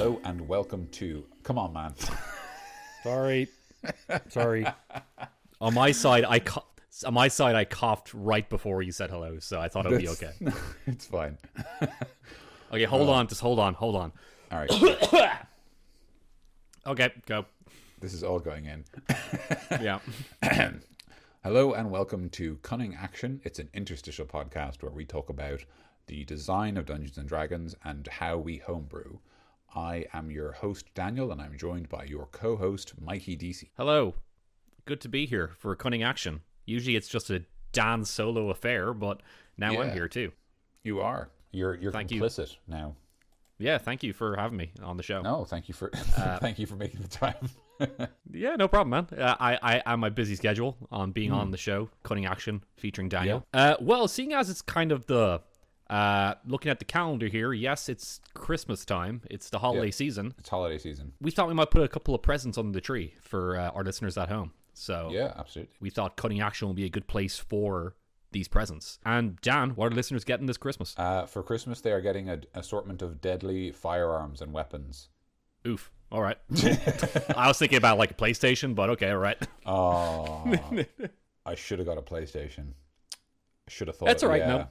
Hello and welcome to... Come on, man. Sorry. On my side, I coughed right before you said hello, so I thought it would be okay. It's fine. Okay, hold on. Just hold on. All right. Okay, go. This is all going in. Yeah. Hello and welcome to Cunning Action. It's an interstitial podcast where we talk about the design of Dungeons & Dragons and how we homebrew. I am your host, Daniel, and I'm joined by your co-host, Mikey DC. Hello. Good to be here for Cunning Action. Usually it's just a Dan solo affair, but now I'm here too. You are. You're Thank complicit you. Now. Yeah, thank you for having me on the show. No, thank you for thank you for making the time. Yeah, no problem, man. I am my busy schedule on being on the show, Cunning Action, featuring Daniel. Yeah. Well, seeing as it's kind of the looking at the calendar here, yes, it's Christmas time. It's the holiday season. It's holiday season. We thought we might put a couple of presents under the tree for our listeners at home. So yeah, absolutely. We thought Cunning Action would be a good place for these presents. And Dan, what are listeners getting this Christmas? For Christmas, they are getting an assortment of deadly firearms and weapons. Oof. All right. I was thinking about like a PlayStation, but okay, all right. Oh, I should have got a PlayStation. I should have thought. That's all right. Yeah. No.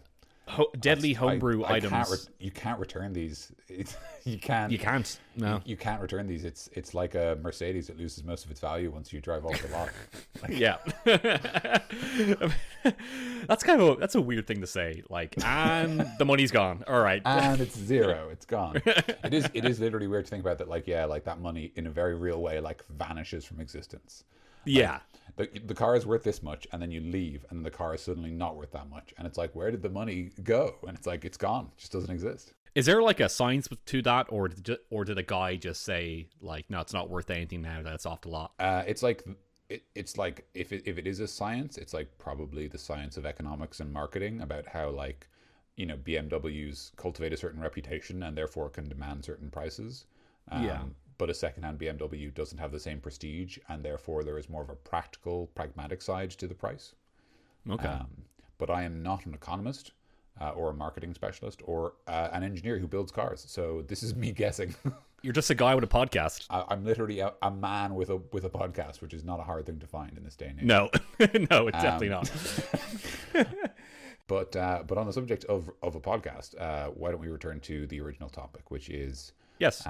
Deadly homebrew items. You can't return these. You can't. You can't. No. You can't return these. It's like a Mercedes. It loses most of its value once you drive off the lot. Yeah. That's a weird thing to say. Like, and the money's gone. All right. And it's zero. It's gone. It is literally weird to think about that. Like, yeah, like that money in a very real way, like vanishes from existence. Yeah. The car is worth this much, and then you leave, and the car is suddenly not worth that much. And it's like, where did the money go? And it's like, it's gone. It just doesn't exist. Is there like a science to that, or did a guy just say like, no, it's not worth anything now that it's off the lot? It's like if it is a science, it's like probably the science of economics and marketing about how like, you know, BMWs cultivate a certain reputation and therefore can demand certain prices. But a secondhand BMW doesn't have the same prestige, and therefore there is more of a pragmatic side to the price. Okay. But I am not an economist or a marketing specialist or an engineer who builds cars. So this is me guessing. You're just a guy with a podcast. I'm literally a man with a podcast, which is not a hard thing to find in this day and age. No, no, it's definitely not. But on the subject of a podcast, why don't we return to the original topic, which is... Yes.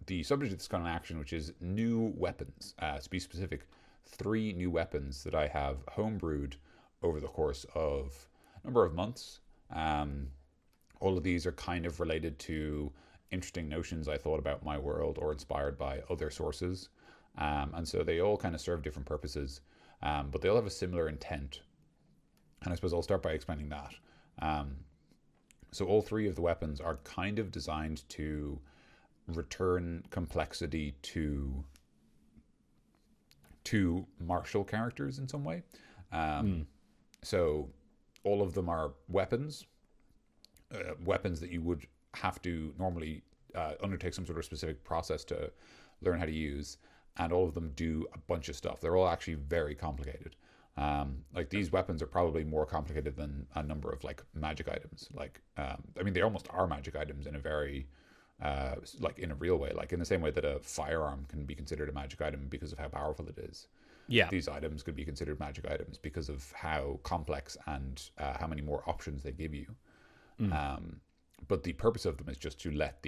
The subject of this kind of action, which is new weapons. To be specific, 3 new weapons that I have homebrewed over the course of a number of months. All of these are kind of related to interesting notions I thought about my world or inspired by other sources. And so they all kind of serve different purposes, but they all have a similar intent. And I suppose I'll start by explaining that. So all 3 of the weapons are kind of designed to return complexity to martial characters in some way. So all of them are weapons that you would have to normally undertake some sort of specific process to learn how to use, and all of them do a bunch of stuff. They're all actually very complicated. Like these weapons are probably more complicated than a number of like magic items. Like I mean, they almost are magic items in a very like in a real way, like in the same way that a firearm can be considered a magic item because of how powerful it is. Yeah. These items could be considered magic items because of how complex and how many more options they give you. But the purpose of them is just to let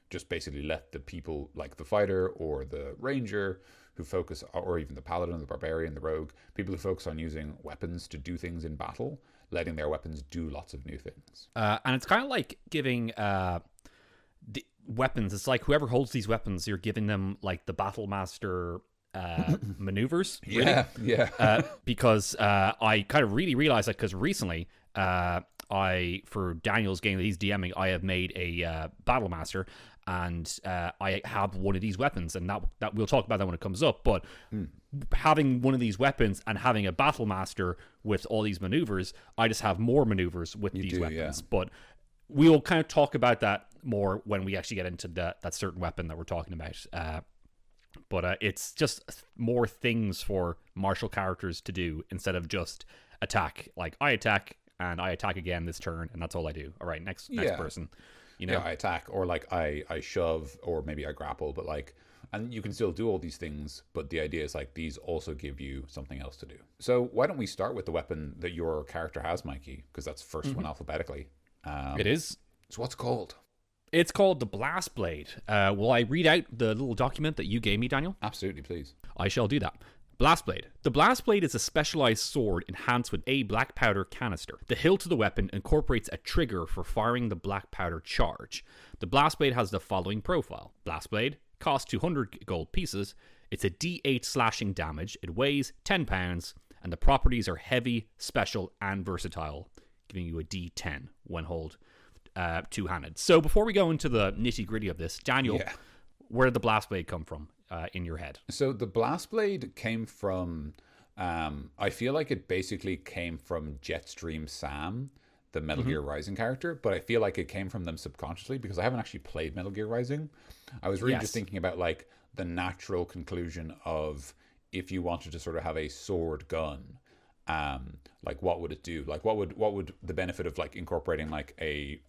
just basically let the people like the fighter or the ranger who focus, or even the paladin, the barbarian, the rogue, people who focus on using weapons to do things in battle, letting their weapons do lots of new things. And it's kind of like giving the weapons. It's like whoever holds these weapons, you're giving them like the battle master maneuvers. Really. Yeah. Because I kind of really realized that because recently for Daniel's game that he's DMing, I have made a battle master, and I have one of these weapons, and that we'll talk about that when it comes up. But having one of these weapons and having a battle master with all these maneuvers, I just have more maneuvers with these weapons. Yeah. But we'll kind of talk about that more when we actually get into that certain weapon that we're talking about. But it's just more things for martial characters to do instead of just attack. Like I attack and I attack again this turn, and that's all I do. All right, next person. You know, Yeah, I attack, or like I shove, or maybe I grapple, but like, and you can still do all these things, but the idea is like these also give you something else to do. So why don't we start with the weapon that your character has, Mikey? Because that's first one alphabetically. it is. So what's it called? It's called the Blast Blade. Will I read out the little document that you gave me, Daniel? Absolutely, please. I shall do that. Blast Blade. The Blast Blade is a specialized sword enhanced with a black powder canister. The hilt of the weapon incorporates a trigger for firing the black powder charge. The Blast Blade has the following profile. Blast Blade costs 200 gold pieces. It's a D8 slashing damage. It weighs 10 pounds. And the properties are heavy, special, and versatile, giving you a D10 when held two-handed. So before we go into the nitty-gritty of this, Daniel, where did the Blast Blade come from in your head? So the Blast Blade came from, I feel like it basically came from Jetstream Sam, the Metal Gear Rising character, but I feel like it came from them subconsciously because I haven't actually played Metal Gear Rising. I was really just thinking about like the natural conclusion of if you wanted to sort of have a sword gun, like what would it do? Like what would the benefit of like incorporating like a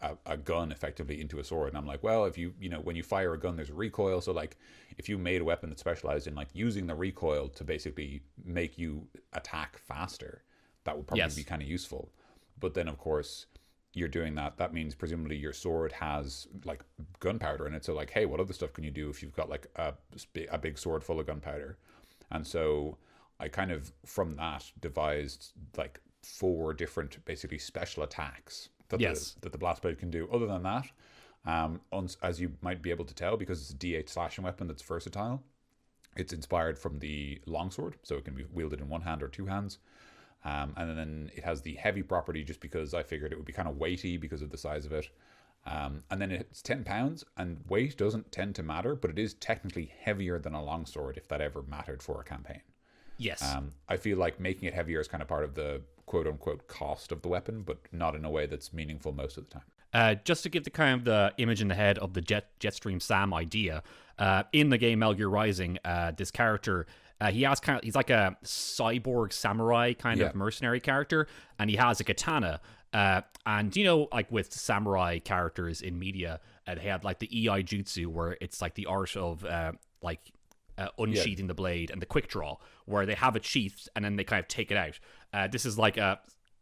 gun effectively into a sword? And I'm like, well, if you know when you fire a gun, there's a recoil. So like if you made a weapon that specialized in like using the recoil to basically make you attack faster, that would probably be kind of useful. But then of course you're doing that means presumably your sword has like gunpowder in it. So like, hey, what other stuff can you do if you've got like a big sword full of gunpowder? And so I kind of from that devised like 4 different basically special attacks that the Blast Blade can do. Other than that, as you might be able to tell, because it's a D8 slashing weapon that's versatile, it's inspired from the longsword, so it can be wielded in one hand or two hands. And then it has the heavy property just because I figured it would be kind of weighty because of the size of it. And then it's 10 pounds, and weight doesn't tend to matter, but it is technically heavier than a longsword if that ever mattered for a campaign. Yes. I feel like making it heavier is kind of part of the quote-unquote cost of the weapon, but not in a way that's meaningful most of the time. Just to give the kind of the image in the head of the Jetstream Sam idea, in the game Metal Gear Rising, this character, he's like a cyborg samurai kind of mercenary character, and he has a katana. And you know, like with samurai characters in media, they have like the Ei Jutsu, where it's like the art of unsheathing the blade, and the quick draw, where they have it sheathed and then they kind of take it out. This is like a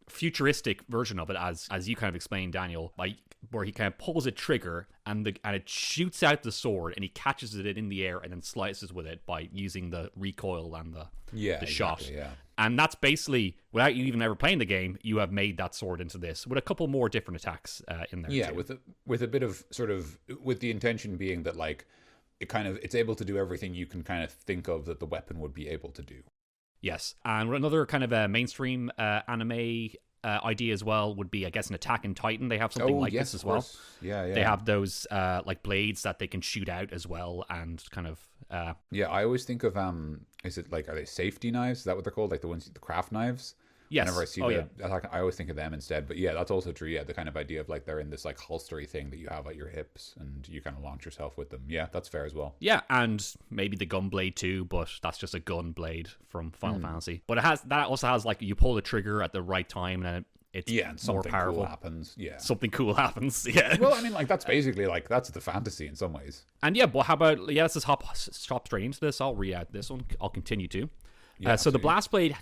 futuristic version of it, as you kind of explained, Daniel, like where he kind of pulls a trigger and it shoots out the sword, and he catches it in the air and then slices with it by using the recoil and the shot. Exactly, yeah. And that's basically, without you even ever playing the game, you have made that sword into this with a couple more different attacks in there. Yeah, too. with a bit of sort of, with the intention being that like it's able to do everything you can kind of think of that the weapon would be able to do. Yes, and another kind of a mainstream anime idea as well would be, I guess, an Attack on Titan. They have something this as well. Yeah. They have those like blades that they can shoot out as well, and kind of. Yeah, I always think of is it like, are they safety knives? Is that what they're called? Like the craft knives? Yes. Whenever I see I always think of them instead. But yeah, that's also true. Yeah, the kind of idea of like they're in this like holstery thing that you have at your hips and you kind of launch yourself with them. Yeah, that's fair as well. Yeah, and maybe the gun blade too, but that's just a gun blade from Final Fantasy. But that also has like you pull the trigger at the right time and it's and more powerful. Cool happens. Yeah, something cool happens. Yeah. Well, I mean, like that's basically like that's the fantasy in some ways. And yeah, but how about let's just hop straight into this. I'll read out this one. I'll continue to. Yeah, so the Blast Blade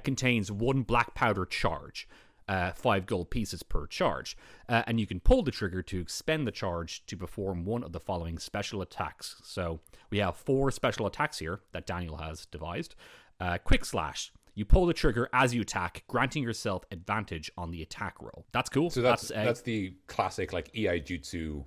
contains 1 black powder charge, 5 gold pieces per charge, and you can pull the trigger to expend the charge to perform one of the following special attacks. So we have 4 special attacks here that Daniel has devised. Quick Slash. You pull the trigger as you attack, granting yourself advantage on the attack roll. That's cool. So that's the classic like Ei Jutsu.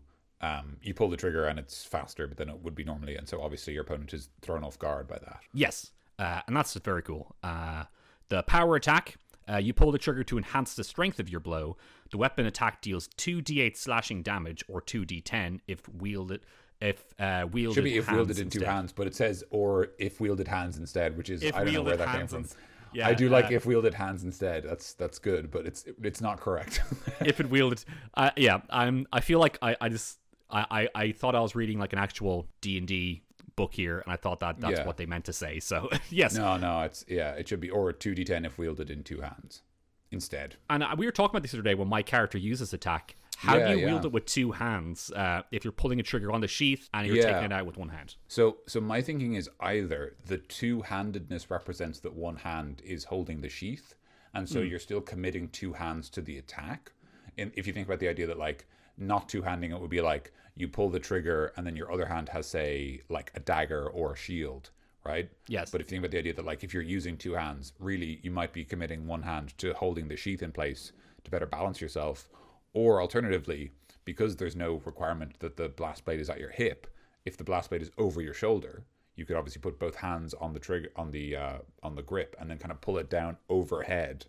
You pull the trigger and it's faster than it would be normally, and so obviously your opponent is thrown off guard by that. Yes. And that's very cool. The power attack, you pull the trigger to enhance the strength of your blow. The weapon attack deals 2d8 slashing damage or 2d10 if wielded. Wielded should be if wielded in instead. 2 hands, but it says or if wielded hands instead, which is I don't know where that came from. Yeah, I do like if wielded hands instead. That's good, but it's not correct. If it wielded, I feel like I thought I was reading like an actual D&D book here, and I thought that's what they meant to say. So yes, no, it should be or 2d10 if wielded in 2 hands instead. And we were talking about this the other day when my character uses attack. How Yeah, do you yeah. wield it with two hands if you're pulling a trigger on the sheath and you're Yeah. taking it out with one hand? So my thinking is either the two-handedness represents that one hand is holding the sheath, and so you're still committing two hands to the attack. And if you think about the idea that like not two-handing it would be like you pull the trigger and then your other hand has, say, like a dagger or a shield, right? Yes. But if you think about the idea that like if you're using two hands, really you might be committing one hand to holding the sheath in place to better balance yourself, or alternatively, because there's no requirement that the blast blade is at your hip, if the blast blade is over your shoulder, you could obviously put both hands on the trigger on the grip and then kind of pull it down overhead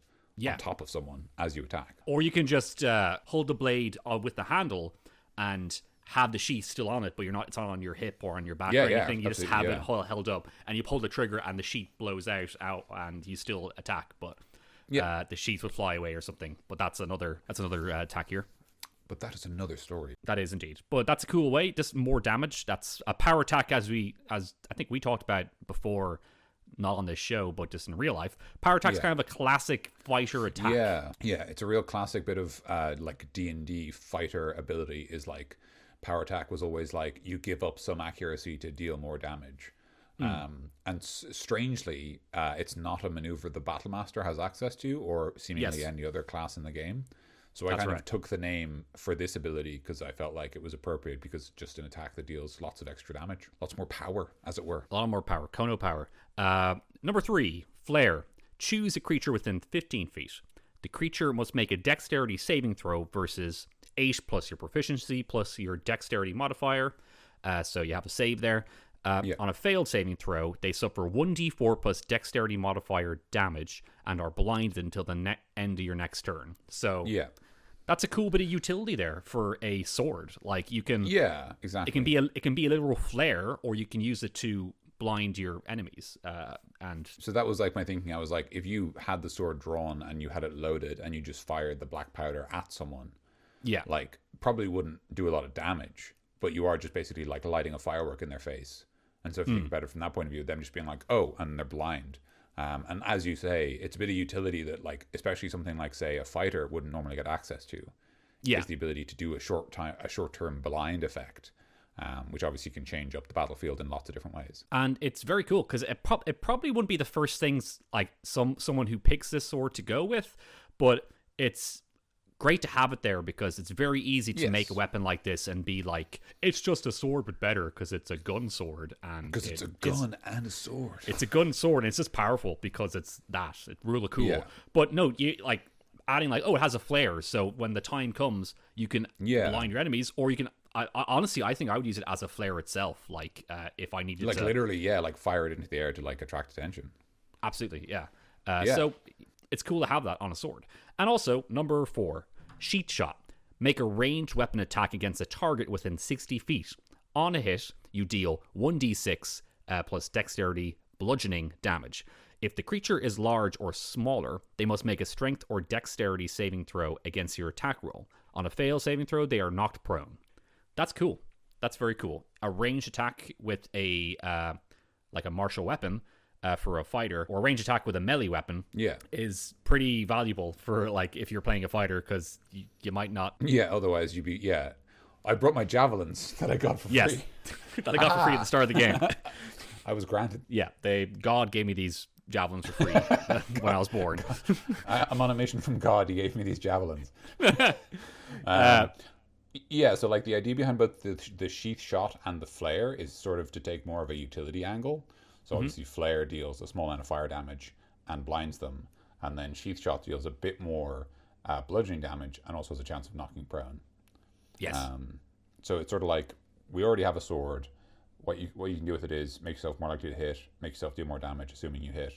on top of someone as you attack. Or you can just hold the blade with the handle and have the sheath still on it, but it's not on your hip or on your back or anything. You just have it held up, and you pull the trigger, and the sheath blows out, and you still attack, but the sheath would fly away or something. But that's another attack here. But that is another story. That is indeed. But that's a cool way. Just more damage. That's a power attack, as I think we talked about before. Not on this show, but just in real life. Power attack's kind of a classic fighter attack. Yeah, it's a real classic bit of like D&D fighter ability is like power attack was always like you give up some accuracy to deal more damage. And strangely, it's not a maneuver the Battlemaster has access to or seemingly any other class in the game. So I kind of took the name for this ability because I felt like it was appropriate because just an attack that deals lots of extra damage. Lots more power, as it were. A lot more power. Kono power. Number 3, Flare. Choose a creature within 15 feet. The creature must make a dexterity saving throw versus 8 plus your proficiency plus your dexterity modifier. So you have a save there. On a failed saving throw, they suffer 1d4 plus dexterity modifier damage and are blinded until the end of your next turn. So that's a cool bit of utility there for a sword. Like you can, exactly. It can be a literal flare, or you can use it to blind your enemies. And so that was like my thinking. I was like, if you had the sword drawn and you had it loaded and you just fired the black powder at someone, like probably wouldn't do a lot of damage, but you are just basically like lighting a firework in their face. And so if you think about it from that point of view, them just being like, oh, and they're blind. And as you say, it's a bit of utility that, like, especially something like, say, a fighter wouldn't normally get access to. Is the ability to do a short-term blind effect, which obviously can change up the battlefield in lots of different ways. And it's very cool because it probably wouldn't be the first things like someone who picks this sword to go with, but it's great to have it there because it's very easy to make a weapon like this and be like, it's just a sword but better because it's a gun sword. And because it's a gun and a sword. It's a gun sword and it's just powerful because it's really cool. But no, you like adding like, oh, it has a flare, so when the time comes you can blind your enemies, or you can honestly, I think I would use it as a flare itself, like if I needed like to literally like fire it into the air to like attract attention. Absolutely. So it's cool to have that on a sword. And also, number 4, Sheath Shot. Make a ranged weapon attack against a target within 60 feet. On a hit, you deal 1d6 plus dexterity bludgeoning damage. If the creature is large or smaller, they must make a strength or dexterity saving throw against your attack roll. On a failed saving throw, they are knocked prone. That's cool. That's very cool. A ranged attack with a like a martial weapon for a fighter, or a range attack with a melee weapon is pretty valuable for like if you're playing a fighter, because you might not otherwise you'd be I brought my javelins that I got for free. That I got for free at the start of the game. I was granted. God gave me these javelins for free when I was born. I'm on a mission from God. He gave me these javelins. So like the idea behind both the sheath shot and the flare is sort of to take more of a utility angle. So obviously flare deals a small amount of fire damage and blinds them, and then sheath shot deals a bit more bludgeoning damage and also has a chance of knocking prone. So it's sort of like, we already have a sword. What you can do with it is make yourself more likely to hit, make yourself do more damage, assuming you hit.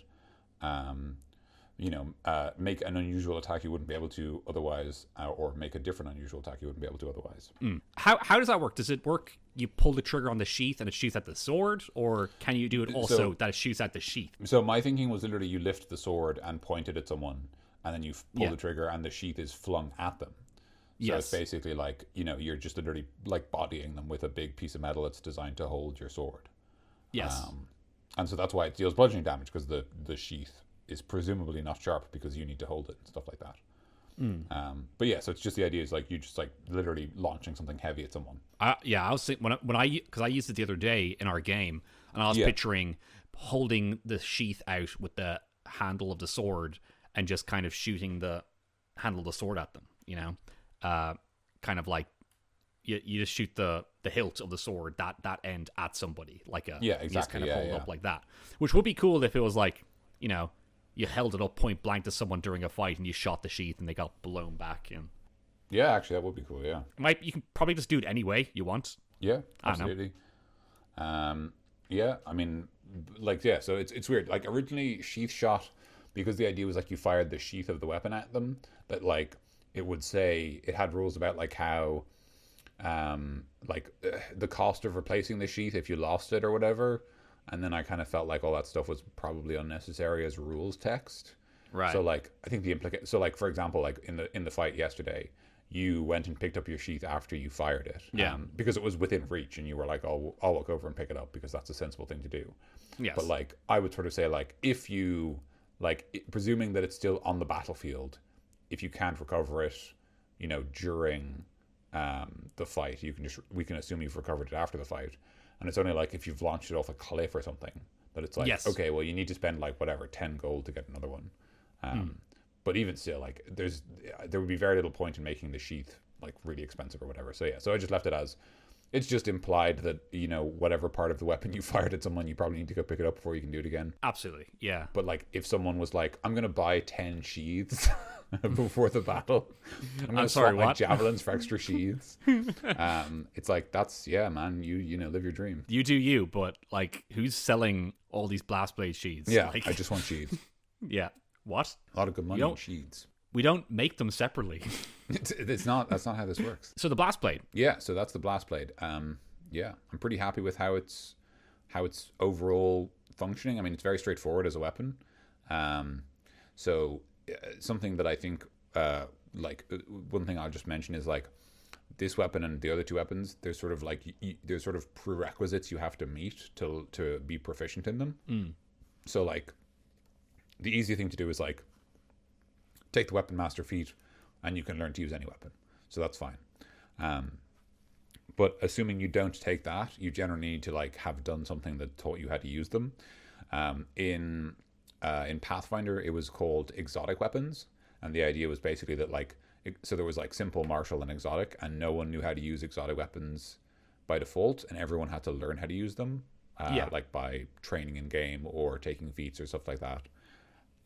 Make an unusual attack you wouldn't be able to otherwise, or make a different unusual attack you wouldn't be able to otherwise. How does that work? Does it work? You pull the trigger on the sheath and it shoots at the sword, or can you do it also that it shoots at the sheath? So my thinking was literally you lift the sword and point it at someone, and then you pull the trigger and the sheath is flung at them. So it's basically like, you're just literally like bodying them with a big piece of metal that's designed to hold your sword. And so that's why it deals bludgeoning damage, because the sheath is presumably not sharp because you need to hold it and stuff like that. But yeah, so it's just the idea is like you just like literally launching something heavy at someone. I was thinking because I used it the other day in our game, and I was picturing holding the sheath out with the handle of the sword and just kind of shooting the handle of the sword at them. Kind of like you just shoot the hilt of the sword, that end at somebody, like exactly. You just kind of hold it up like that, which would be cool if it was like you held it up point blank to someone during a fight and you shot the sheath and they got blown back. And yeah, actually, that would be cool. Yeah, you can probably just do it any way you want. Yeah, absolutely. Yeah, I mean, like, yeah. So it's weird. Like originally, sheath shot, because the idea was like you fired the sheath of the weapon at them. That like it would say it had rules about like how, the cost of replacing the sheath if you lost it or whatever. And then I kind of felt like all that stuff was probably unnecessary as rules text. Right. So like I think so like for example, like in the fight yesterday, you went and picked up your sheath after you fired it. Yeah. Because it was within reach and you were like, oh, I'll walk over and pick it up because that's a sensible thing to do. Yes. But like I would sort of say like if you presuming that it's still on the battlefield, if you can't recover it, during the fight, we can assume you've recovered it after the fight. And it's only like if you've launched it off a cliff or something that it's like, yes. Okay, well, you need to spend like whatever 10 gold to get another one. But even still, like there would be very little point in making the sheath like really expensive or whatever. So yeah, so I just left it as it's just implied that whatever part of the weapon you fired at someone, you probably need to go pick it up before you can do it again. Absolutely, yeah. But like if someone was like, I'm gonna buy 10 sheaths before the battle, I'm gonna swap my javelins for extra sheaths. It's like that's man, you live your dream. You do you, but like who's selling all these blast blade sheaths? Yeah, like... I just want sheaths. Yeah. What? A lot of good money in sheaths. We don't make them separately. It's not. That's not how this works. So the blast blade. Yeah. So that's the blast blade. Yeah, I'm pretty happy with how it's overall functioning. I mean, it's very straightforward as a weapon. So something that I think, one thing I'll just mention is like this weapon and the other two weapons. There's sort of like there's sort of prerequisites you have to meet to be proficient in them. So like the easy thing to do is like take the weapon master feat and you can learn to use any weapon, so that's fine. But assuming you don't take that, you generally need to like have done something that taught you how to use them. In Pathfinder it was called exotic weapons, and the idea was basically that so there was like simple, martial, and exotic, and no one knew how to use exotic weapons by default, and everyone had to learn how to use them like by training in game or taking feats or stuff like that.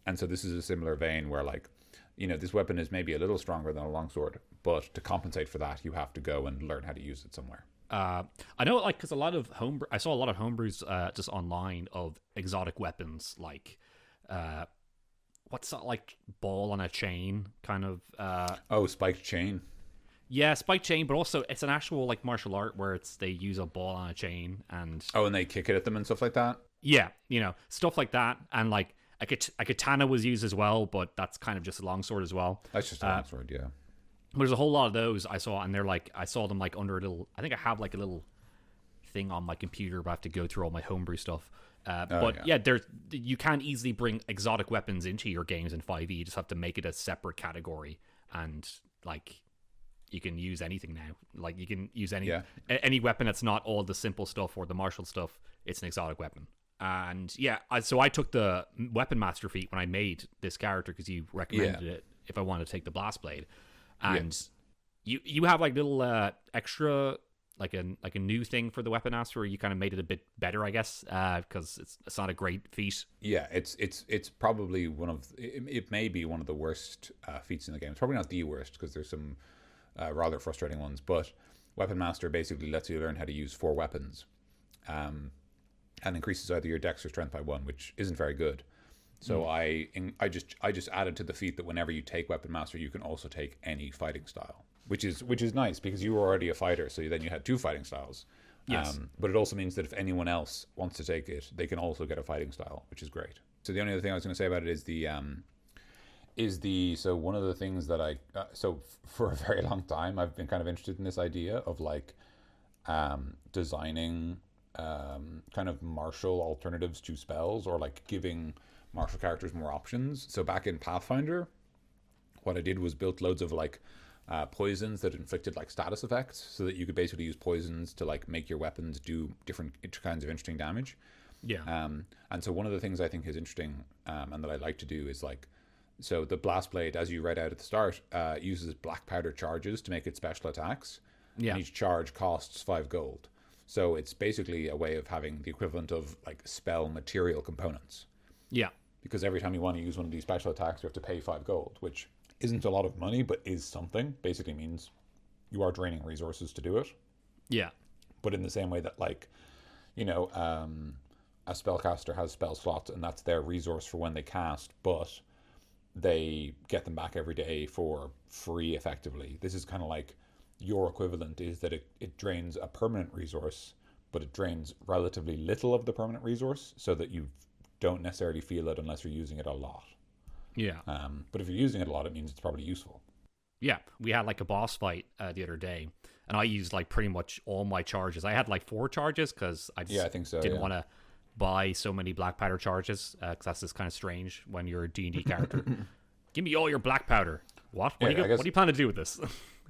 And so this is a similar vein where like, this weapon is maybe a little stronger than a longsword, but to compensate for that, you have to go and learn how to use it somewhere. I know, like, because I saw a lot of homebrews just online of exotic weapons, like, what's that, like, ball on a chain, kind of. Spiked chain. Yeah, spiked chain, but also it's an actual, like, martial art where they use a ball on a chain and... Oh, and they kick it at them and stuff like that? Yeah, stuff like that, and, like, a katana was used as well, but that's kind of just a longsword as well. That's just a longsword, yeah. There's a whole lot of those I saw, and they're like, I saw them like under a little, I think I have like a little thing on my computer, but I have to go through all my homebrew stuff. You can easily bring exotic weapons into your games in 5e. You just have to make it a separate category, and like you can use anything now. Like you can use any weapon that's not all the simple stuff or the martial stuff. It's an exotic weapon. And so I took the weapon master feat when I made this character because you recommended it if I wanted to take the blast blade. And you have like little extra like a new thing for the weapon master where you kind of made it a bit better, I guess, because it's not a great feat. Yeah, it's probably it may be one of the worst feats in the game. It's probably not the worst because there's some rather frustrating ones, but weapon master basically lets you learn how to use 4 weapons. And increases either your dex or strength by 1, which isn't very good. So I just added to the feat that whenever you take weapon master, you can also take any fighting style, which is nice because you were already a fighter, so then you had 2 fighting styles. Yes. But it also means that if anyone else wants to take it, they can also get a fighting style, which is great. So the only other thing I was going to say about it is so one of the things that for a very long time I've been kind of interested in this idea of like designing kind of martial alternatives to spells, or like giving martial characters more options. So back in Pathfinder, what I did was built loads of like poisons that inflicted like status effects, so that you could basically use poisons to like make your weapons do different kinds of interesting damage. Yeah. And so one of the things I think is interesting, and that I like to do is like, so the blast blade, as you read out at the start, uses black powder charges to make its special attacks. Yeah. And each charge costs 5 gold. So it's basically a way of having the equivalent of like spell material components. Yeah. Because every time you want to use one of these special attacks, you have to pay 5 gold, which isn't a lot of money, but is something. Basically means you are draining resources to do it. Yeah. But in the same way that, like, you know, a spellcaster has spell slots, and that's their resource for when they cast, but they get them back every day for free, effectively. This is kind of like your equivalent is that it drains a permanent resource, but it drains relatively little of the permanent resource, so that you don't necessarily feel it unless you're using it a lot. Yeah. But if you're using it a lot, it means it's probably useful. Yeah. We had like a boss fight the other day, and I used like pretty much all my charges. I had like 4 charges because I just I think so, didn't want to buy so many black powder charges, because that's just kind of strange when you're a D&D character. Give me all your black powder. What? What do you plan to do with this?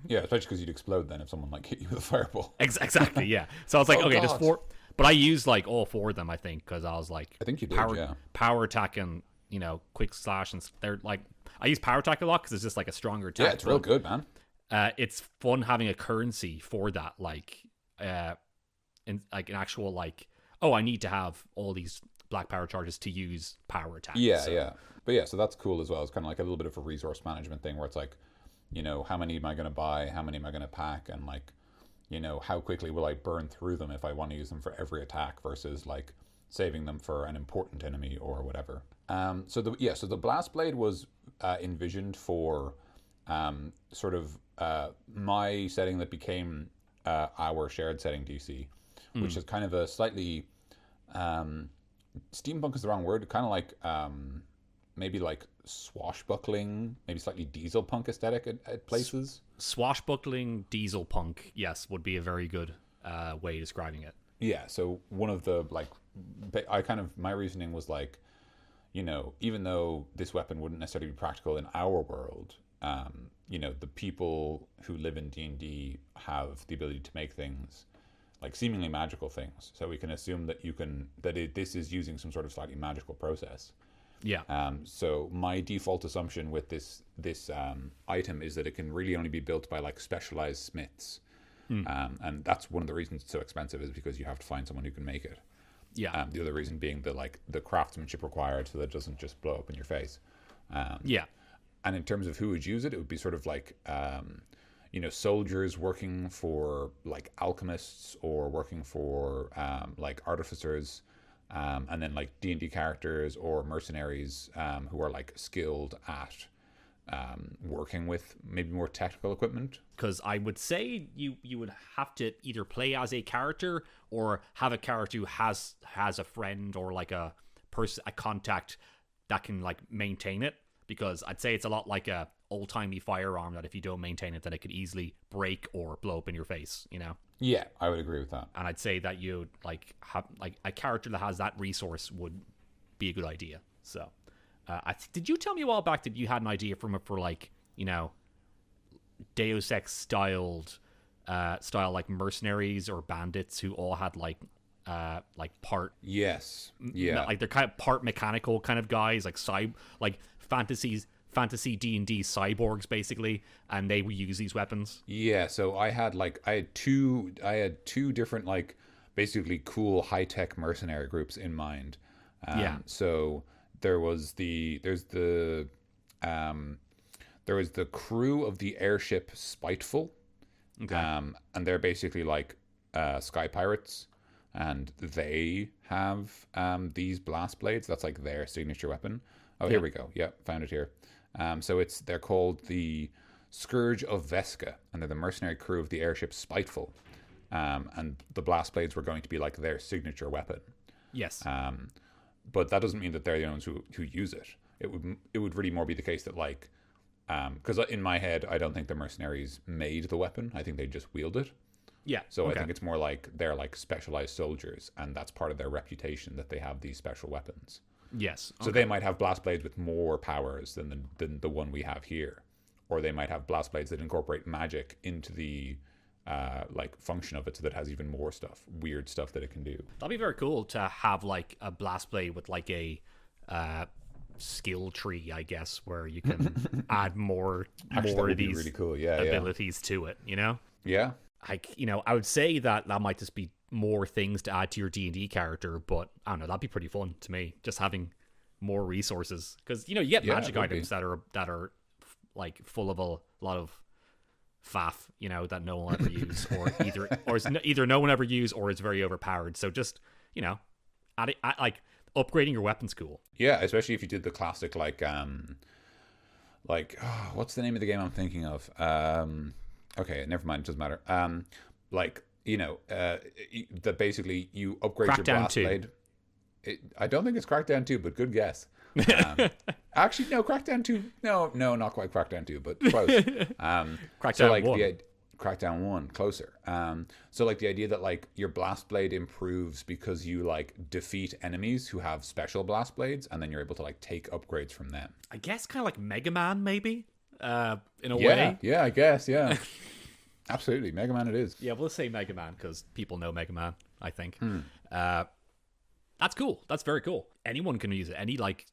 Yeah, especially because you'd explode then if someone like hit you with a fireball. Exactly, yeah. So I was like, okay, God. just 4. But I used like all 4 of them, I think, because I was like, I think you did, power attack and, you know, quick slash, and they're like, I use power attack a lot because it's just like a stronger attack. Yeah, it's real good, man. It's fun having a currency for that, like, in like an actual like, oh, I need to have all these black power charges to use power attack. Yeah. But yeah, so that's cool as well. It's kind of like a little bit of a resource management thing where it's like, you know, how many am I going to buy? How many am I going to pack? And like, you know, how quickly will I burn through them if I want to use them for every attack versus like saving them for an important enemy or whatever. So the blast blade was envisioned for sort of my setting that became our shared setting DC, which is kind of a slightly steampunk is the wrong word, kind of like maybe like swashbuckling, maybe slightly diesel punk aesthetic at places. Swashbuckling diesel punk, yes, would be a very good way of describing it. Yeah, so one of the like, my reasoning was like, you know, even though this weapon wouldn't necessarily be practical in our world, you know, the people who live in D&D have the ability to make things like seemingly magical things. So we can assume that this is using some sort of slightly magical process. Yeah. So my default assumption with this item is that it can really only be built by like specialized smiths. And that's one of the reasons it's so expensive, is because you have to find someone who can make it. Yeah. The other reason being the craftsmanship required, so that it doesn't just blow up in your face. Yeah. And in terms of who would use it would be sort of like, you know, soldiers working for like alchemists or working for like artificers, and then like D&D characters or mercenaries who are like skilled at working with maybe more technical equipment. Because I would say you would have to either play as a character or have a character who has a friend or like a contact that can like maintain it. Because I'd say it's a lot like a old-timey firearm that if you don't maintain it, then it could easily break or blow up in your face, you know? Yeah, I would agree with that. And I'd say that you'd like have like a character that has that resource would be a good idea. So, did you tell me a while back that you had an idea for like, you know, Deus Ex style like mercenaries or bandits who all had like part, yes, yeah, like they're kind of part mechanical kind of guys, like fantasy D&D cyborgs basically, and they would use these weapons. Yeah, so I had two different like basically cool high-tech mercenary groups in mind. So there was the crew of the airship Spiteful. Okay. And they're basically like sky pirates, and they have these blast blades. That's like their signature weapon. Oh, here we go. Yeah, found it here. So they're called the Scourge of Vesca, and they're the mercenary crew of the airship Spiteful. And the blast blades were going to be like their signature weapon. Yes. But that doesn't mean that they're the ones who use it. It would really more be the case that like, because in my head, I don't think the mercenaries made the weapon. I think they just wield it. Yeah. So I think it's more like they're like specialized soldiers, and that's part of their reputation that they have these special weapons. Yes. So they might have blast blades with more powers than the one we have here. or they might have blast blades that incorporate magic into the like function of it, so that it has even more weird stuff that it can do. That'd be very cool to have like a blast blade with like a skill tree, I guess, where you can add more of these really cool. abilities to it. You know? Yeah. I would say that might just be more things to add to your D&D character, but I don't know. That'd be pretty fun to me, just having more resources, because you get magic items that are like full of a lot of faff, that no one will ever use, or either no one ever use, or it's very overpowered. So just like upgrading your weapon's cool. Yeah, especially if you did the classic what's the name of the game I'm thinking of? Okay, never mind, it doesn't matter. That basically you upgrade Crackdown your blast 2. blade. I don't think it's Crackdown 2, but good guess. Actually, no, Crackdown 2. No, not quite Crackdown 2, but close. Crackdown 1. Crackdown 1, closer. So like the idea that like your blast blade improves because you like defeat enemies who have special blast blades, and then you're able to like take upgrades from them. I guess kind of like Mega Man, maybe, in a way. Yeah, I guess, yeah. Absolutely, Mega Man it is. Yeah, we'll say Mega Man because people know Mega Man, I think. That's cool. That's very cool. Anyone can use it.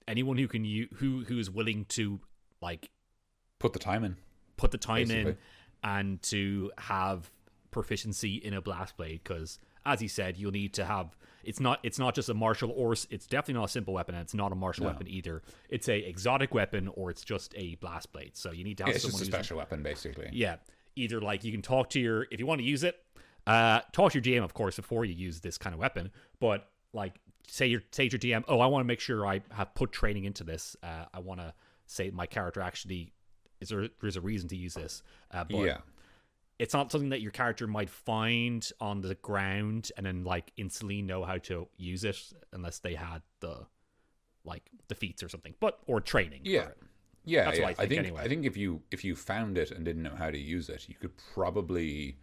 Anyone who can who is willing to like put the time in, in, and to have proficiency in a blast blade. Because as he said, you'll need to have. It's not just a martial, or it's definitely not a simple weapon. And it's not a martial weapon either. It's a exotic weapon, or it's just a blast blade. So you need to have it's someone just a special weapon, basically. Yeah. Either like you can talk to if you want to use it, talk to your GM, of course, before you use this kind of weapon. But like, say your DM, I want to make sure I have put training into this. I want to say my character actually there's a reason to use this. But it's not something that your character might find on the ground and then like instantly know how to use it unless they had the feats or something, or training. Yeah. For it. Yeah, That's what I think anyway. I think if you found it and didn't know how to use it, you could probably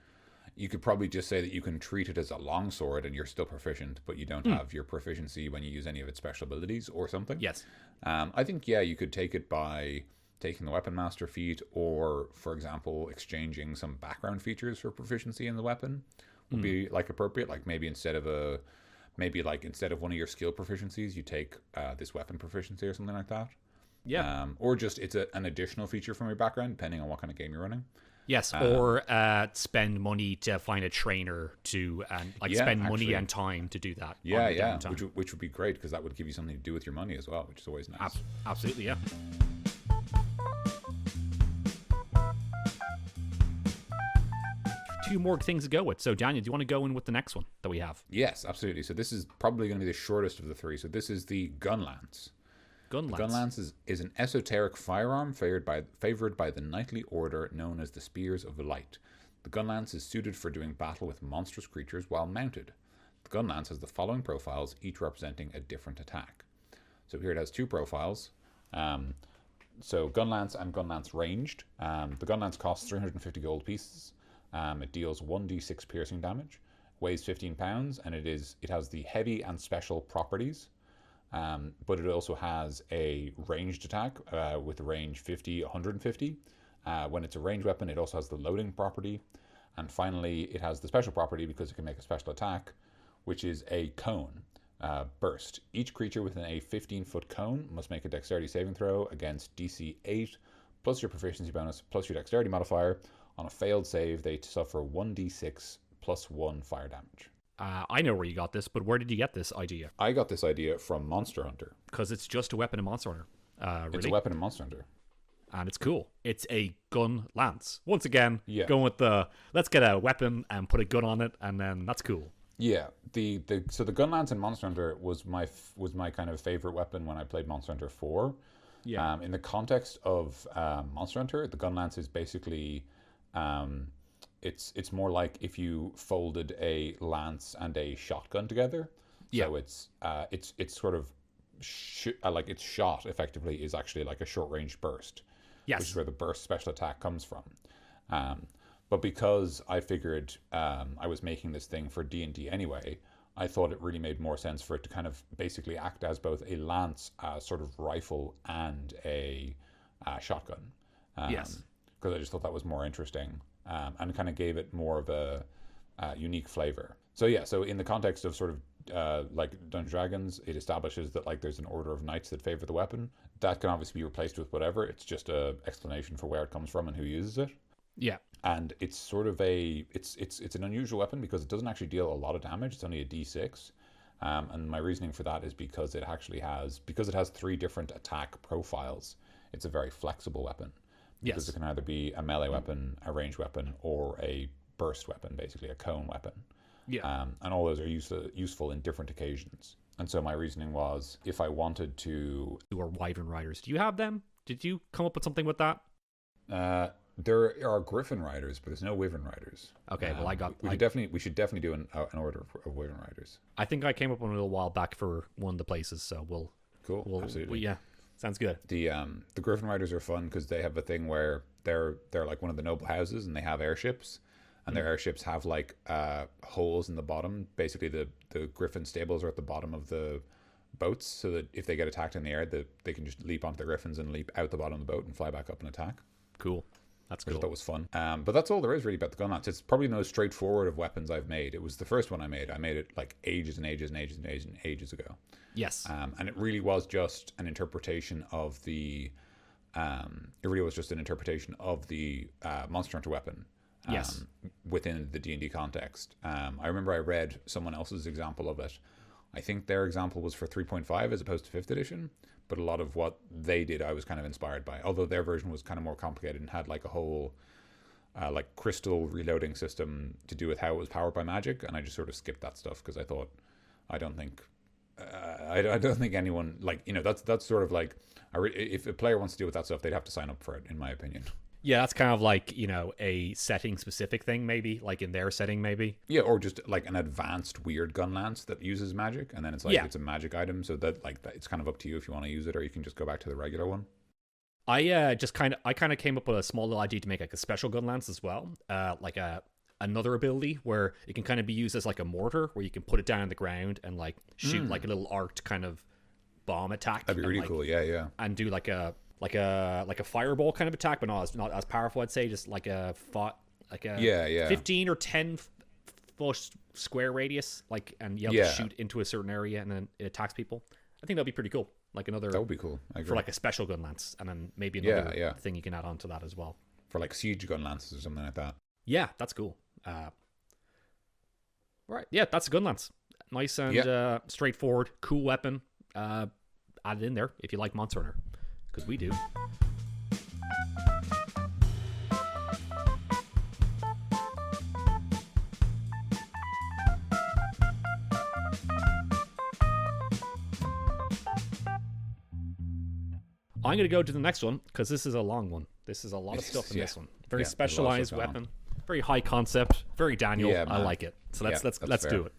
just say that you can treat it as a longsword and you're still proficient, but you don't have your proficiency when you use any of its special abilities or something. Yes. I think you could take it by taking the Weapon Master feat, or for example, exchanging some background features for proficiency in the weapon would be like appropriate. Like maybe instead of one of your skill proficiencies, you take this weapon proficiency or something like that. Yeah. Or just it's an additional feature from your background, depending on what kind of game you're running. Yes, or spend money to find a trainer spend money and time to do that. Yeah, which would be great, because that would give you something to do with your money as well, which is always nice. Absolutely, yeah. Two more things to go with. So, Daniel, do you want to go in with the next one that we have? Yes, absolutely. So this is probably going to be the shortest of the three. So this is the gun lance. The gun lance is an esoteric firearm favored by the knightly order known as the Spears of Light. The gun lance is suited for doing battle with monstrous creatures while mounted. The gun lance has the following profiles, each representing a different attack. So here it has two profiles. So gun lance and gun lance ranged. The gun lance costs 350 gold pieces. It deals 1d6 piercing damage, weighs 15 pounds, and it has the heavy and special properties. But it also has a ranged attack with range 50, 150. When it's a ranged weapon, it also has the loading property. And finally, it has the special property because it can make a special attack, which is a cone burst. Each creature within a 15-foot cone must make a dexterity saving throw against DC 8, plus your proficiency bonus, plus your dexterity modifier. On a failed save, they suffer 1d6 plus 1 fire damage. I know where you got this, but where did you get this idea? I got this idea from Monster Hunter. Because it's just a weapon in Monster Hunter. Really? It's a weapon in Monster Hunter. And it's cool. It's a gun lance. Once again, going with the, let's get a weapon and put a gun on it, and then that's cool. Yeah. So the gun lance in Monster Hunter was my kind of favorite weapon when I played Monster Hunter 4. Yeah. In the context of Monster Hunter, the gun lance is basically... It's more like if you folded a lance and a shotgun together. So it's sort of like its shot effectively is actually like a short range burst. Yes. Which is where the burst special attack comes from. But because I figured I was making this thing for D&D anyway, I thought it really made more sense for it to kind of basically act as both a lance, sort of rifle, and a shotgun. Yes. because I just thought that was more interesting, and kind of gave it more of a unique flavor. So yeah, so in the context of sort of like Dungeons and Dragons, it establishes that like there's an order of knights that favor the weapon. That can obviously be replaced with whatever. It's just a explanation for where it comes from and who uses it. Yeah. And it's sort of it's an unusual weapon because it doesn't actually deal a lot of damage. It's only a D6. And my reasoning for that is because it has 3 different attack profiles. It's a very flexible weapon. Because Yes. it can either be a melee weapon, a ranged weapon, or a burst weapon, basically a cone weapon. Yeah. And all those are useful in different occasions. And so my reasoning was, if I wanted to... Or Wyvern Riders. Do you have them? Did you come up with something with that? There are Griffin Riders, but there's no Wyvern Riders. Okay, well, We should definitely do an order of Wyvern Riders. I think I came up with one a little while back for one of the places, so Cool, absolutely. yeah, sounds good. The Griffin Riders are fun because they have a thing where they're like one of the noble houses, and they have airships, and their airships have like holes in the bottom. Basically, the Griffin stables are at the bottom of the boats, so that if they get attacked in the air, they can just leap onto the Griffins and leap out the bottom of the boat and fly back up and attack. Cool. That's Which cool. I thought was fun. But that's all there is really about the gun lance. It's probably the most straightforward of weapons I've made. It was the first one I made. I made it like ages and ages and ages and ages and ages ago. Yes. And it really was just an interpretation of the Monster Hunter weapon. Yes. Within the D&D context. I remember I read someone else's example of it. I think their example was for 3.5 as opposed to 5th edition, but a lot of what they did I was kind of inspired by, although their version was kind of more complicated and had like a whole like crystal reloading system to do with how it was powered by magic, and I just sort of skipped that stuff because I thought I don't think anyone, like, you know, that's sort of like if a player wants to deal with that stuff, they'd have to sign up for it, in my opinion. Yeah, that's kind of like, you know, a setting specific thing, maybe, like in their setting, maybe. Yeah, or just like an advanced weird gun lance that uses magic, and then it's like it's a magic item, so that like it's kind of up to you if you want to use it, or you can just go back to the regular one. I kind of came up with a small little idea to make like a special gun lance as well, like another ability where it can kind of be used as like a mortar, where you can put it down on the ground and like shoot like a little arced kind of bomb attack. That'd be really cool. Yeah. And do like a fireball kind of attack, but not as powerful. I'd say just like a 15 or 10 foot square radius, like, and you have to shoot into a certain area and then it attacks people. I think that'd be pretty cool. Like another, that would be cool. I agree. For like a special gun lance, and then maybe another thing you can add on to that as well. For like siege gun lances or something like that. Yeah, that's cool. Right, yeah, that's a gun lance. Nice and straightforward, cool weapon. Add it in there if you like Monster Hunter, because we do. I'm going to go to the next one because this is a long one. This is a lot of stuff in this one. Very specialized weapon, very high concept, very Daniel. Yeah, I like it. So let's fair. do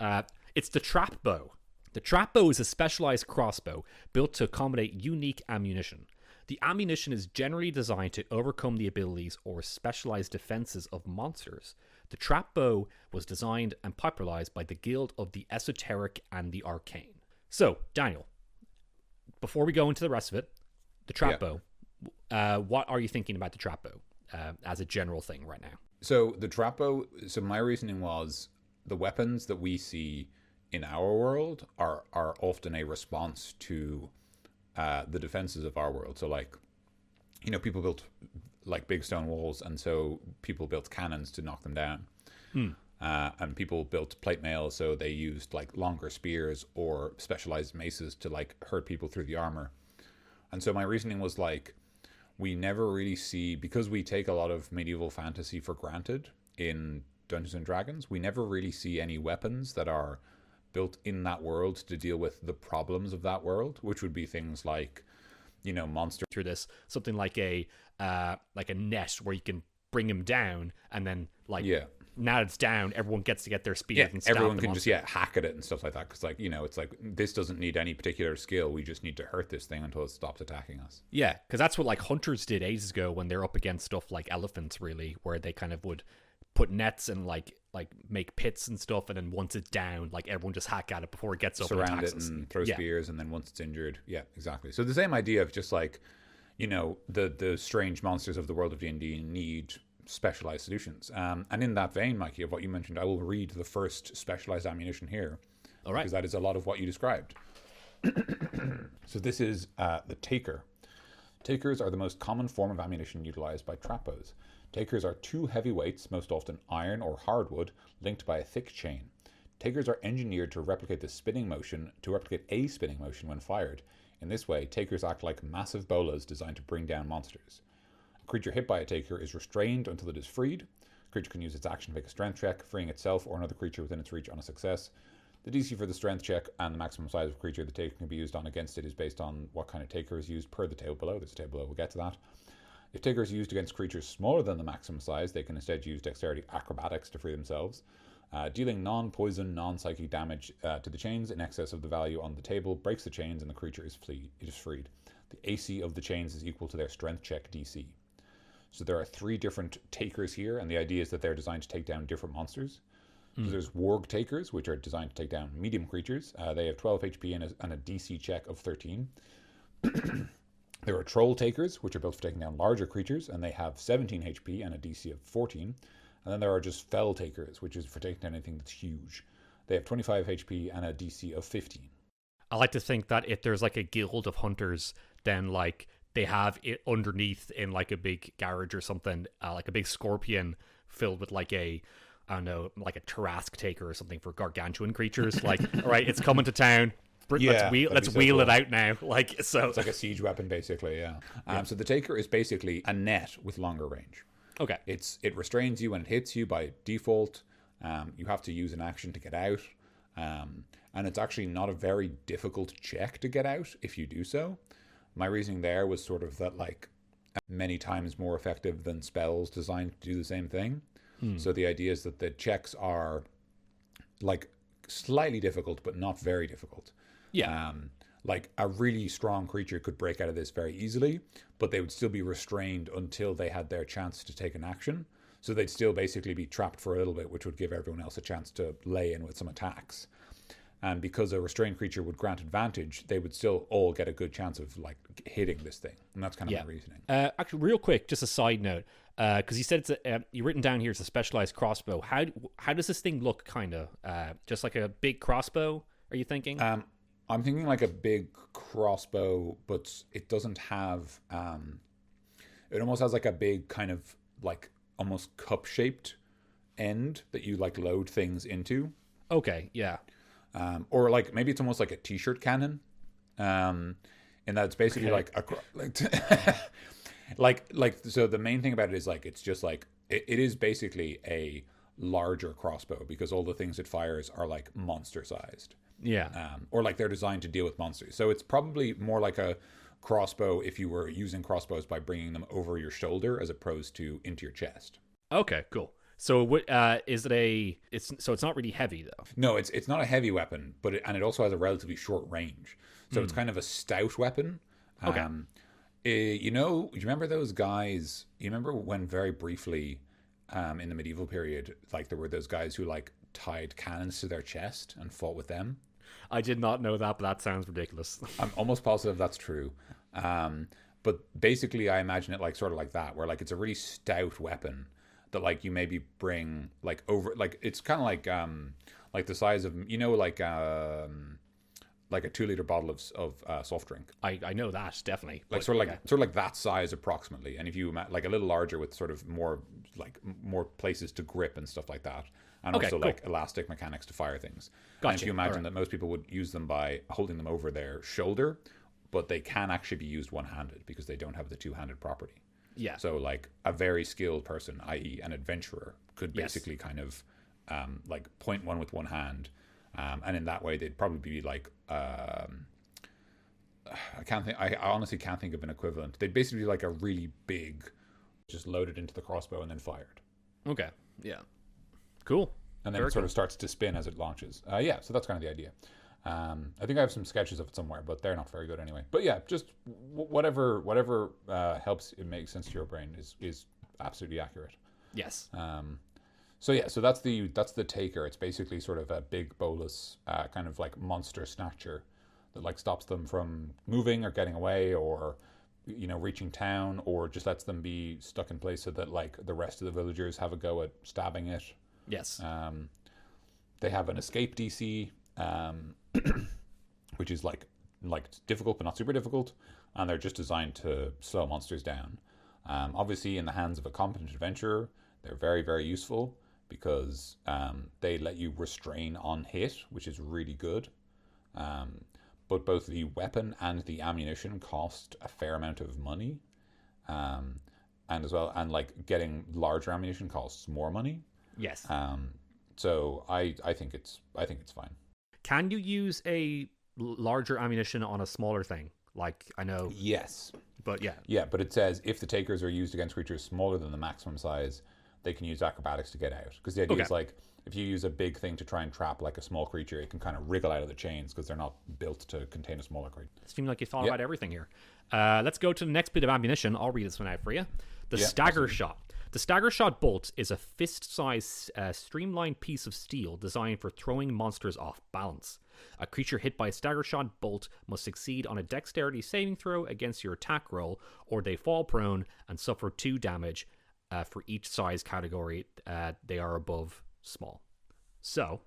it. It's the trap bow. The trap bow is a specialized crossbow built to accommodate unique ammunition. The ammunition is generally designed to overcome the abilities or specialized defenses of monsters. The trap bow was designed and popularized by the Guild of the Esoteric and the Arcane. So, Daniel, before we go into the rest of it, the trap bow, what are you thinking about the trap bow as a general thing right now? So the trap bow, so my reasoning was the weapons that we see in our world are often a response to the defenses of our world. So like, you know, people built like big stone walls, and so people built cannons to knock them down. And people built plate mail, so they used like longer spears or specialized maces to like hurt people through the armor. And so my reasoning was like, we never really see, because we take a lot of medieval fantasy for granted in Dungeons and Dragons, we never really see any weapons that are built in that world to deal with the problems of that world, which would be things like, you know, monster through this, something like a net where you can bring him down, and then like now it's down, everyone gets to get their spears and stab everyone the can monster. just hack at it and stuff like that, because like, you know, it's like, this doesn't need any particular skill, we just need to hurt this thing until it stops attacking us. Yeah, because that's what like hunters did ages ago when they're up against stuff like elephants, really, where they kind of would put nets and like make pits and stuff, and then once it's down, like everyone just hack at it before it gets up surround and attacks it us. and throw spears, and then once it's injured, exactly. So the same idea of just like, the strange monsters of the world of D&D need specialized solutions. And in that vein, Mikey, of what you mentioned, I will read the first specialized ammunition here. All right. Because that is a lot of what you described. So this is the taker. Takers are the most common form of ammunition utilized by trapos. Takers are two heavy weights, most often iron or hardwood, linked by a thick chain. Takers are engineered to replicate a spinning motion when fired. In this way, takers act like massive bolas designed to bring down monsters. A creature hit by a taker is restrained until it is freed. The creature can use its action to make a strength check, freeing itself or another creature within its reach on a success. The DC for the strength check and the maximum size of creature the taker can be used on against it is based on what kind of taker is used per the table below. There's a table below, we'll get to that. If taker is used against creatures smaller than the maximum size, they can instead use dexterity acrobatics to free themselves. Dealing non-poison, non-psychic damage to the chains in excess of the value on the table breaks the chains and the creature is freed. The AC of the chains is equal to their strength check DC. So there are 3 different takers here, and the idea is that they're designed to take down different monsters. So there's warg takers, which are designed to take down medium creatures. They have 12 HP and a DC check of 13. There are troll takers, which are built for taking down larger creatures, and they have 17 HP and a DC of 14. And then there are just fell takers, which is for taking down anything that's huge. They have 25 HP and a DC of 15. I like to think that if there's like a guild of hunters, then like they have it underneath in like a big garage or something, like a big scorpion filled with like a, I don't know, like a Tarrasque taker or something for gargantuan creatures. Like, all right, it's coming to town. Let's wheel it out now. Like, so it's like a siege weapon, basically. Yeah. So the taker is basically a net with longer range. Okay. It restrains you when it hits you by default. You have to use an action to get out. And it's actually not a very difficult check to get out if you do so. My reasoning there was sort of that, like, many times more effective than spells designed to do the same thing. So the idea is that the checks are like slightly difficult, but not very difficult. Yeah. Like a really strong creature could break out of this very easily, but they would still be restrained until they had their chance to take an action. So they'd still basically be trapped for a little bit, which would give everyone else a chance to lay in with some attacks. And because a restrained creature would grant advantage, they would still all get a good chance of like hitting this thing. And that's kind of my reasoning. Actually, real quick, just a side note, because you said it's you written down here it's a specialized crossbow. How does this thing look? Kind of just like a big crossbow? Are you thinking? I'm thinking like a big crossbow, but it doesn't have. It almost has like a big kind of like almost cup-shaped end that you like load things into. Okay, yeah. Or like maybe it's almost like a t-shirt cannon, in that it's basically like like so the main thing about it is like it's just like it is basically a larger crossbow because all the things it fires are like monster sized. Yeah. Or like they're designed to deal with monsters. So it's probably more like a crossbow if you were using crossbows by bringing them over your shoulder as opposed to into your chest. Okay, cool. So what is it it's not really heavy though. No, it's not a heavy weapon, but it also has a relatively short range. So it's kind of a stout weapon. Okay. You remember those guys? You remember when very briefly in the medieval period, like there were those guys who like tied cannons to their chest and fought with them? I did not know that, but that sounds ridiculous. I'm almost positive that's true. But basically I imagine it like sort of like that, where like it's a really stout weapon that like you maybe bring like over, like it's kind of like the size of, like a 2-liter bottle of soft drink. I know that definitely. Like sort of like that size approximately. And if you like a little larger with sort of more places to grip and stuff like that. And also like elastic mechanics to fire things. Gotcha. And if you imagine that most people would use them by holding them over their shoulder, but they can actually be used one-handed because they don't have the two-handed property. Yeah. So like a very skilled person, i.e. an adventurer, could basically kind of like point one with one hand. And in that way, they'd probably be like, I honestly can't think of an equivalent. They'd basically be like a really big, just loaded into the crossbow and then fired. Okay. Yeah. Cool. And then it sort of starts to spin as it launches. So that's kind of the idea. I think I have some sketches of it somewhere, but they're not very good anyway. But yeah, just whatever helps it make sense to your brain is absolutely accurate. Yes. So that's the taker. It's basically sort of a big bolus, kind of like monster snatcher that like stops them from moving or getting away or reaching town, or just lets them be stuck in place so that like the rest of the villagers have a go at stabbing it. Yes. They have an escape DC, which is like difficult but not super difficult, and they're just designed to slow monsters down. Obviously, in the hands of a competent adventurer, they're very, very useful because they let you restrain on hit, which is really good. But both the weapon and the ammunition cost a fair amount of money, and like getting larger ammunition costs more money. Yes. So I think it's fine. Can you use a larger ammunition on a smaller thing? Like, I know. Yes. But yeah. Yeah, but it says if the takers are used against creatures smaller than the maximum size, they can use acrobatics to get out. Because the idea is like, if you use a big thing to try and trap like a small creature, it can kind of wriggle out of the chains because they're not built to contain a smaller creature. It seems like you thought about everything here. Let's go to the next bit of ammunition. I'll read this one out for you. The stagger shot. The stagger shot bolt is a fist-sized, streamlined piece of steel designed for throwing monsters off balance. A creature hit by a stagger shot bolt must succeed on a dexterity saving throw against your attack roll, or they fall prone and suffer 2 damage for each size category they are above small. So,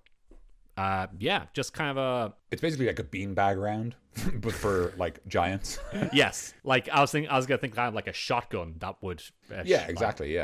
just kind of a... It's basically like a beanbag round, but for like giants. Yes, like I was gonna think kind of like a shotgun that would. Exactly.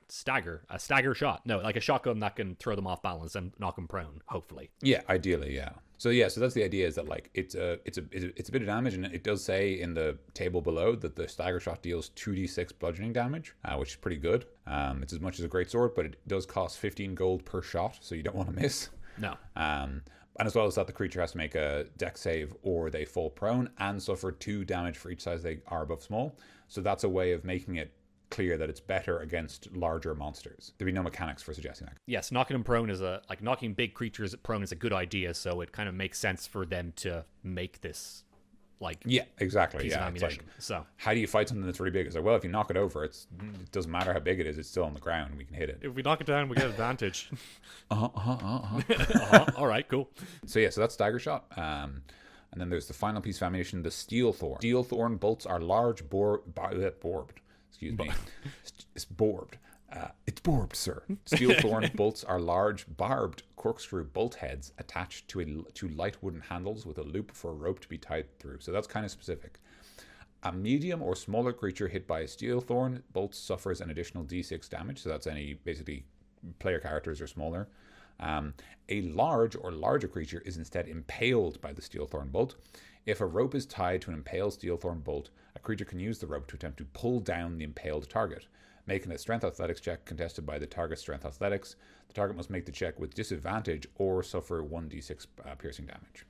Stagger a stagger shot. No, like a shotgun that can throw them off balance and knock them prone. Hopefully. Yeah, ideally, yeah. So that's the idea, is that like it's a bit of damage, and it does say in the table below that the stagger shot deals 2d6 bludgeoning damage, which is pretty good. It's as much as a great sword, but it does cost 15 gold per shot, so you don't want to miss. No. And as well as that, the creature has to make a dex save or they fall prone and suffer 2 damage for each size they are above small. So that's a way of making it clear that it's better against larger monsters. There'd be no mechanics for suggesting that. Yes, knocking them prone knocking big creatures prone is a good idea, so it kind of makes sense for them to make this exactly. Piece of ammunition. It's like, how do you fight something that's really big? It's like, well, if you knock it over, it doesn't matter how big it is, it's still on the ground, we can hit it. If we knock it down, we get advantage. All right, cool. So that's stagger shot. And then there's the final piece of ammunition, the steel thorn. Steel thorn bolts are large borbed. Excuse me. It's borbed. It's borbed, sir. Steel thorn bolts are large, barbed corkscrew bolt heads attached to light wooden handles with a loop for a rope to be tied through. So that's kind of specific. A medium or smaller creature hit by a steel thorn bolt suffers an additional d6 damage. So that's any basically player characters or smaller. A large or larger creature is instead impaled by the steel thorn bolt. If a rope is tied to an impaled steel thorn bolt, a creature can use the rope to attempt to pull down the impaled target. Making a strength athletics check contested by the target's strength athletics. The target must make the check with disadvantage or suffer 1d6 piercing damage.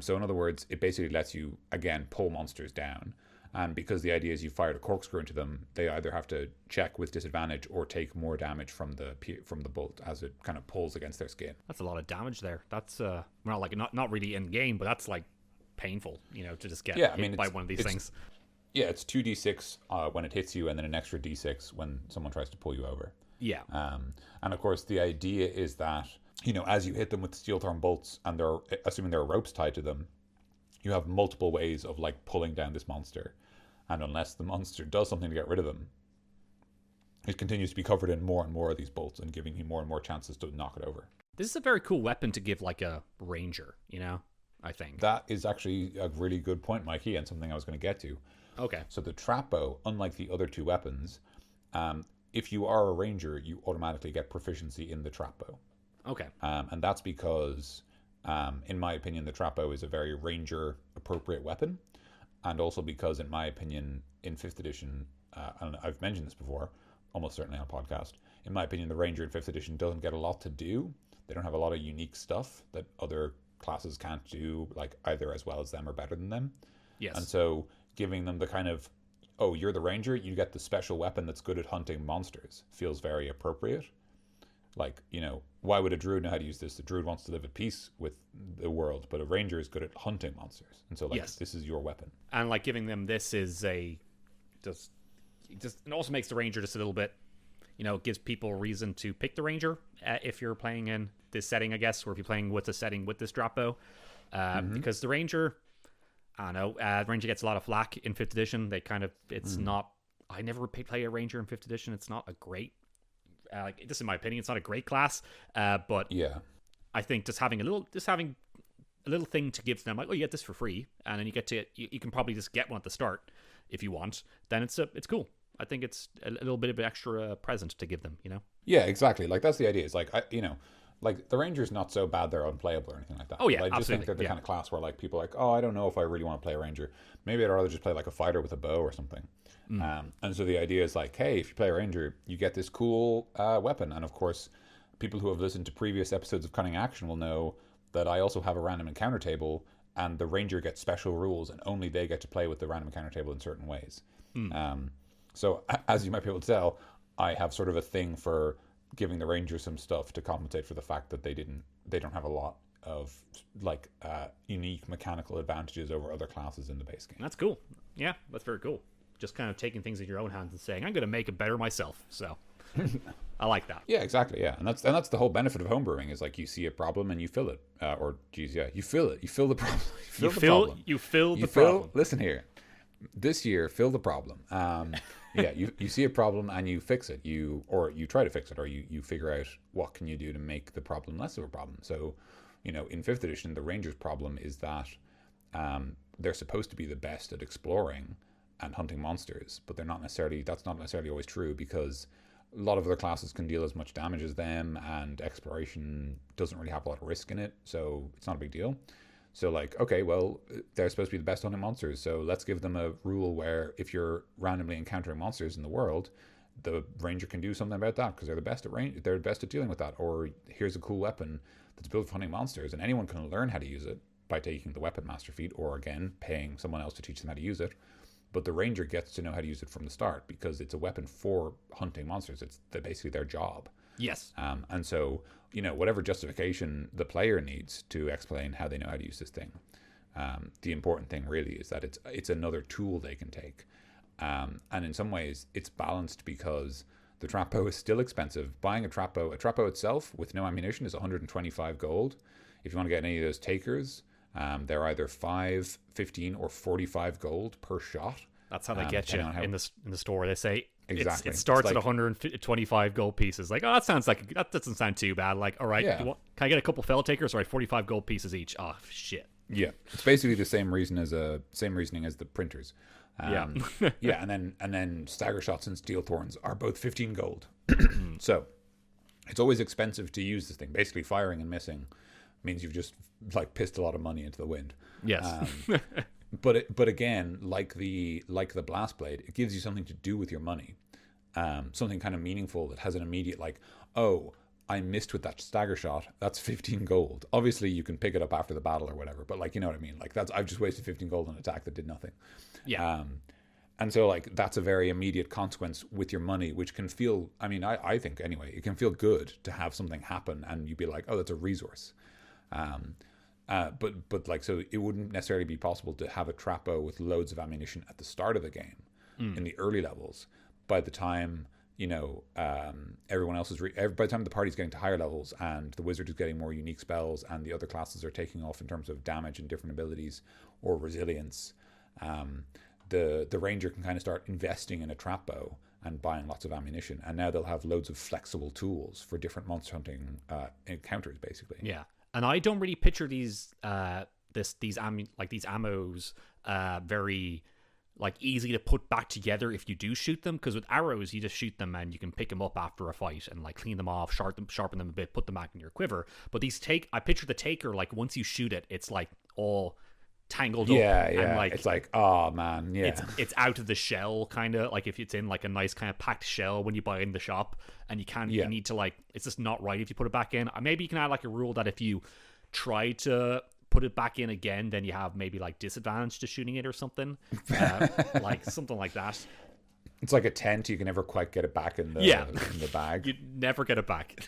So in other words, it basically lets you, again, pull monsters down. And because the idea is you fired a corkscrew into them, they either have to check with disadvantage or take more damage from the bolt as it kind of pulls against their skin. That's a lot of damage there. That's not really in game, but that's like painful, to just get hit by one of these things. Yeah, it's 2d6 when it hits you, and then an extra d6 when someone tries to pull you over. Yeah. And of course, the idea is that, as you hit them with steel thorn bolts, and assuming there are ropes tied to them, you have multiple ways of like pulling down this monster. And unless the monster does something to get rid of them, it continues to be covered in more and more of these bolts and giving you more and more chances to knock it over. This is a very cool weapon to give like a ranger, I think. That is actually a really good point, Mikey, and something I was going to get to. Okay. So the trap bow, unlike the other 2 weapons, if you are a ranger, you automatically get proficiency in the trap bow. Okay. And that's because, in my opinion, the trap bow is a very ranger-appropriate weapon. And also because, in my opinion, in 5th edition, and I've mentioned this before, almost certainly on a podcast, in my opinion, the ranger in 5th edition doesn't get a lot to do. They don't have a lot of unique stuff that other classes can't do, like either as well as them or better than them. Yes. And so giving them the kind of, oh, you're the ranger, you get the special weapon that's good at hunting monsters, feels very appropriate. Like, why would a druid know how to use this? The druid wants to live at peace with the world, but a ranger is good at hunting monsters. And so, This is your weapon. And, giving them this is just it also makes the ranger just a little bit, gives people a reason to pick the ranger if you're playing in this setting, I guess, or if you're playing with a setting with this drop bow. Because the ranger, I don't know. Ranger gets a lot of flack in 5th edition. They kind of, it's not, I never play a Ranger in 5th edition. It's not a great, like, this is my opinion, it's not a great class. But Yeah. I think just having a little thing to give them, like, oh, you get this for free, and then you get to, you can probably just get one at the start if you want, then it's cool. I think it's a little bit of an extra present to give them, you know? Yeah, exactly. Like, that's the idea. It's like, like, the Ranger's not so bad they're unplayable or anything like that. Oh, yeah, I just absolutely. think they're the Yeah. kind of class where, like, people are like, oh, I don't know if I really want to play a Ranger. Maybe I'd rather just play, like, a fighter with a bow or something. And so the idea is, like, hey, if you play a Ranger, you get this cool weapon. And, of course, people who have listened to previous episodes of Cunning Action will know that I also have a random encounter table, and the Ranger gets special rules, and only they get to play with the random encounter table in certain ways. So, as you might be able to tell, I have sort of a thing for giving the Rangers some stuff to compensate for the fact that they don't have a lot of, like, unique mechanical advantages over other classes in the base game. That's cool. Yeah, that's very cool. Just kind of taking things in your own hands and saying, I'm going to make it better myself. So, I like that. Yeah, exactly. Yeah, and that's the whole benefit of homebrewing is, like, you see a problem and you fill it, you fill it. You fill the problem. You fill the problem. Listen here. This year, fill the problem. Yeah, you see a problem and you fix it. You try to fix it, or you figure out what can you do to make the problem less of a problem. So, in 5th edition, the Rangers' problem is that they're supposed to be the best at exploring and hunting monsters, but that's not necessarily always true, because a lot of other classes can deal as much damage as them, and exploration doesn't really have a lot of risk in it, so it's not a big deal. So, like, okay, well, they're supposed to be the best hunting monsters, so let's give them a rule where if you're randomly encountering monsters in the world, the Ranger can do something about that, because they're the best at they're the best at dealing with that. Or here's a cool weapon that's built for hunting monsters, and anyone can learn how to use it by taking the weapon master feat, or again paying someone else to teach them how to use it. But the Ranger gets to know how to use it from the start, because it's a weapon for hunting monsters. It's basically their job. Yes. And so, whatever justification the player needs to explain how they know how to use this thing, the important thing really is that it's another tool they can take. And in some ways, it's balanced, because the trap bow is still expensive. Buying a trap bow itself with no ammunition is 125 gold. If you want to get any of those takers, they're either 5, 15, or 45 gold per shot. That's how they get you in the store. They say exactly. It starts at 125 gold pieces. Like, oh, that doesn't sound too bad. Like, all right, Yeah. can I get a couple fell takers? All right, 45 gold pieces each. Oh, shit. Yeah, it's basically the same reasoning as the printers. Yeah. Yeah, and then stagger shots and steel thorns are both 15 gold. So it's always expensive to use this thing. Basically, firing and missing means you've just, like, pissed a lot of money into the wind. Yes. But again, like the blast blade, it gives you something to do with your money, something kind of meaningful that has an immediate, like, oh, I missed with that stagger shot. That's 15 gold. Obviously, you can pick it up after the battle or whatever, but, like, you know what I mean. Like, I've just wasted 15 gold on an attack that did nothing. Yeah. And so, like, that's a very immediate consequence with your money, which can feel, I mean, I think anyway, it can feel good to have something happen and you'd be like, oh, that's a resource. But like, so it wouldn't necessarily be possible to have a trap bow with loads of ammunition at the start of the game in the early levels. By the time, everyone else is, by the time the party's getting to higher levels and the wizard is getting more unique spells and the other classes are taking off in terms of damage and different abilities or resilience, the Ranger can kind of start investing in a trap bow and buying lots of ammunition. And now they'll have loads of flexible tools for different monster hunting encounters, basically. Yeah. And I don't really picture these ammos very, like, easy to put back together if you do shoot them, because with arrows you just shoot them and you can pick them up after a fight and, like, clean them off, sharpen them a bit, put them back in your quiver. But I picture the taker, like, once you shoot it, it's, like, all tangled up. Yeah, and, like, it's like, oh man, yeah. It's out of the shell, kind of, like, if it's in, like, a nice kind of packed shell when you buy it in the shop, and you need to, like, it's just not right if you put it back in. Maybe you can add, like, a rule that if you try to put it back in again, then you have maybe, like, disadvantage to shooting it or something, like something like that. It's like a tent. You can never quite get it back in the bag. You never get it back.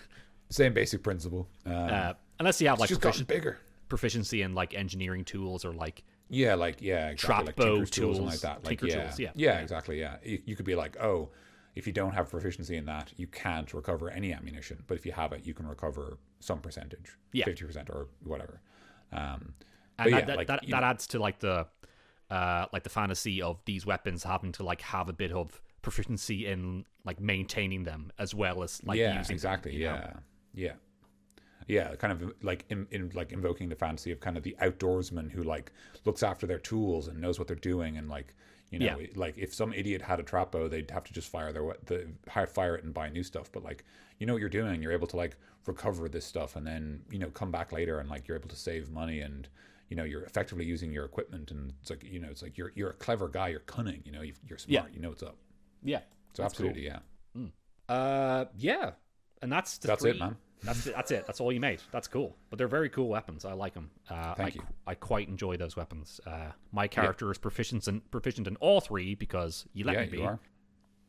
Same basic principle. Unless you have, like, just gotten bigger. Proficiency in, like, engineering tools or, like, exactly. trap like bow tools tools, like that. tinker tools, Exactly. Yeah, you could be like, oh, if you don't have proficiency in that, you can't recover any ammunition. But if you have it, you can recover some percentage, 50% or whatever. And that adds to, like, the like the fantasy of these weapons having to like have a bit of proficiency in like maintaining them as well as like using exactly them, yeah, kind of like in like invoking the fantasy of kind of the outdoorsman who like looks after their tools and knows what they're doing, and like, you know, like if some idiot had a trap bow, they'd have to just fire fire it and buy new stuff. But like, you know what you're doing, you're able to like recover this stuff and then, you know, come back later and like you're able to save money, and you know, you're effectively using your equipment, and it's like, you know, it's like you're a clever guy, you're cunning, you know, you're smart, you know what's up. Yeah. So absolutely, cool. Yeah. And that's it, man. That's it. That's all you made. That's cool. But they're very cool weapons. I like them. Thank you. I quite enjoy those weapons. My character is proficient in all three because you let me be. You are.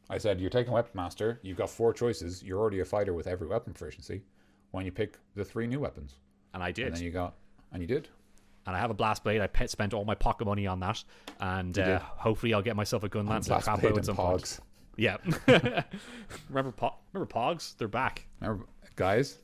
I said, you're taking Weapon Master. You've got 4 choices. You're already a fighter with every weapon proficiency. Why don't you pick the 3 new weapons? And I did. And then you did. And I have a blast blade. I spent all my pocket money on that. And hopefully I'll get myself a gun lance and a trap bow at some point. Yeah. Remember Pogs? They're back. Remember, guys.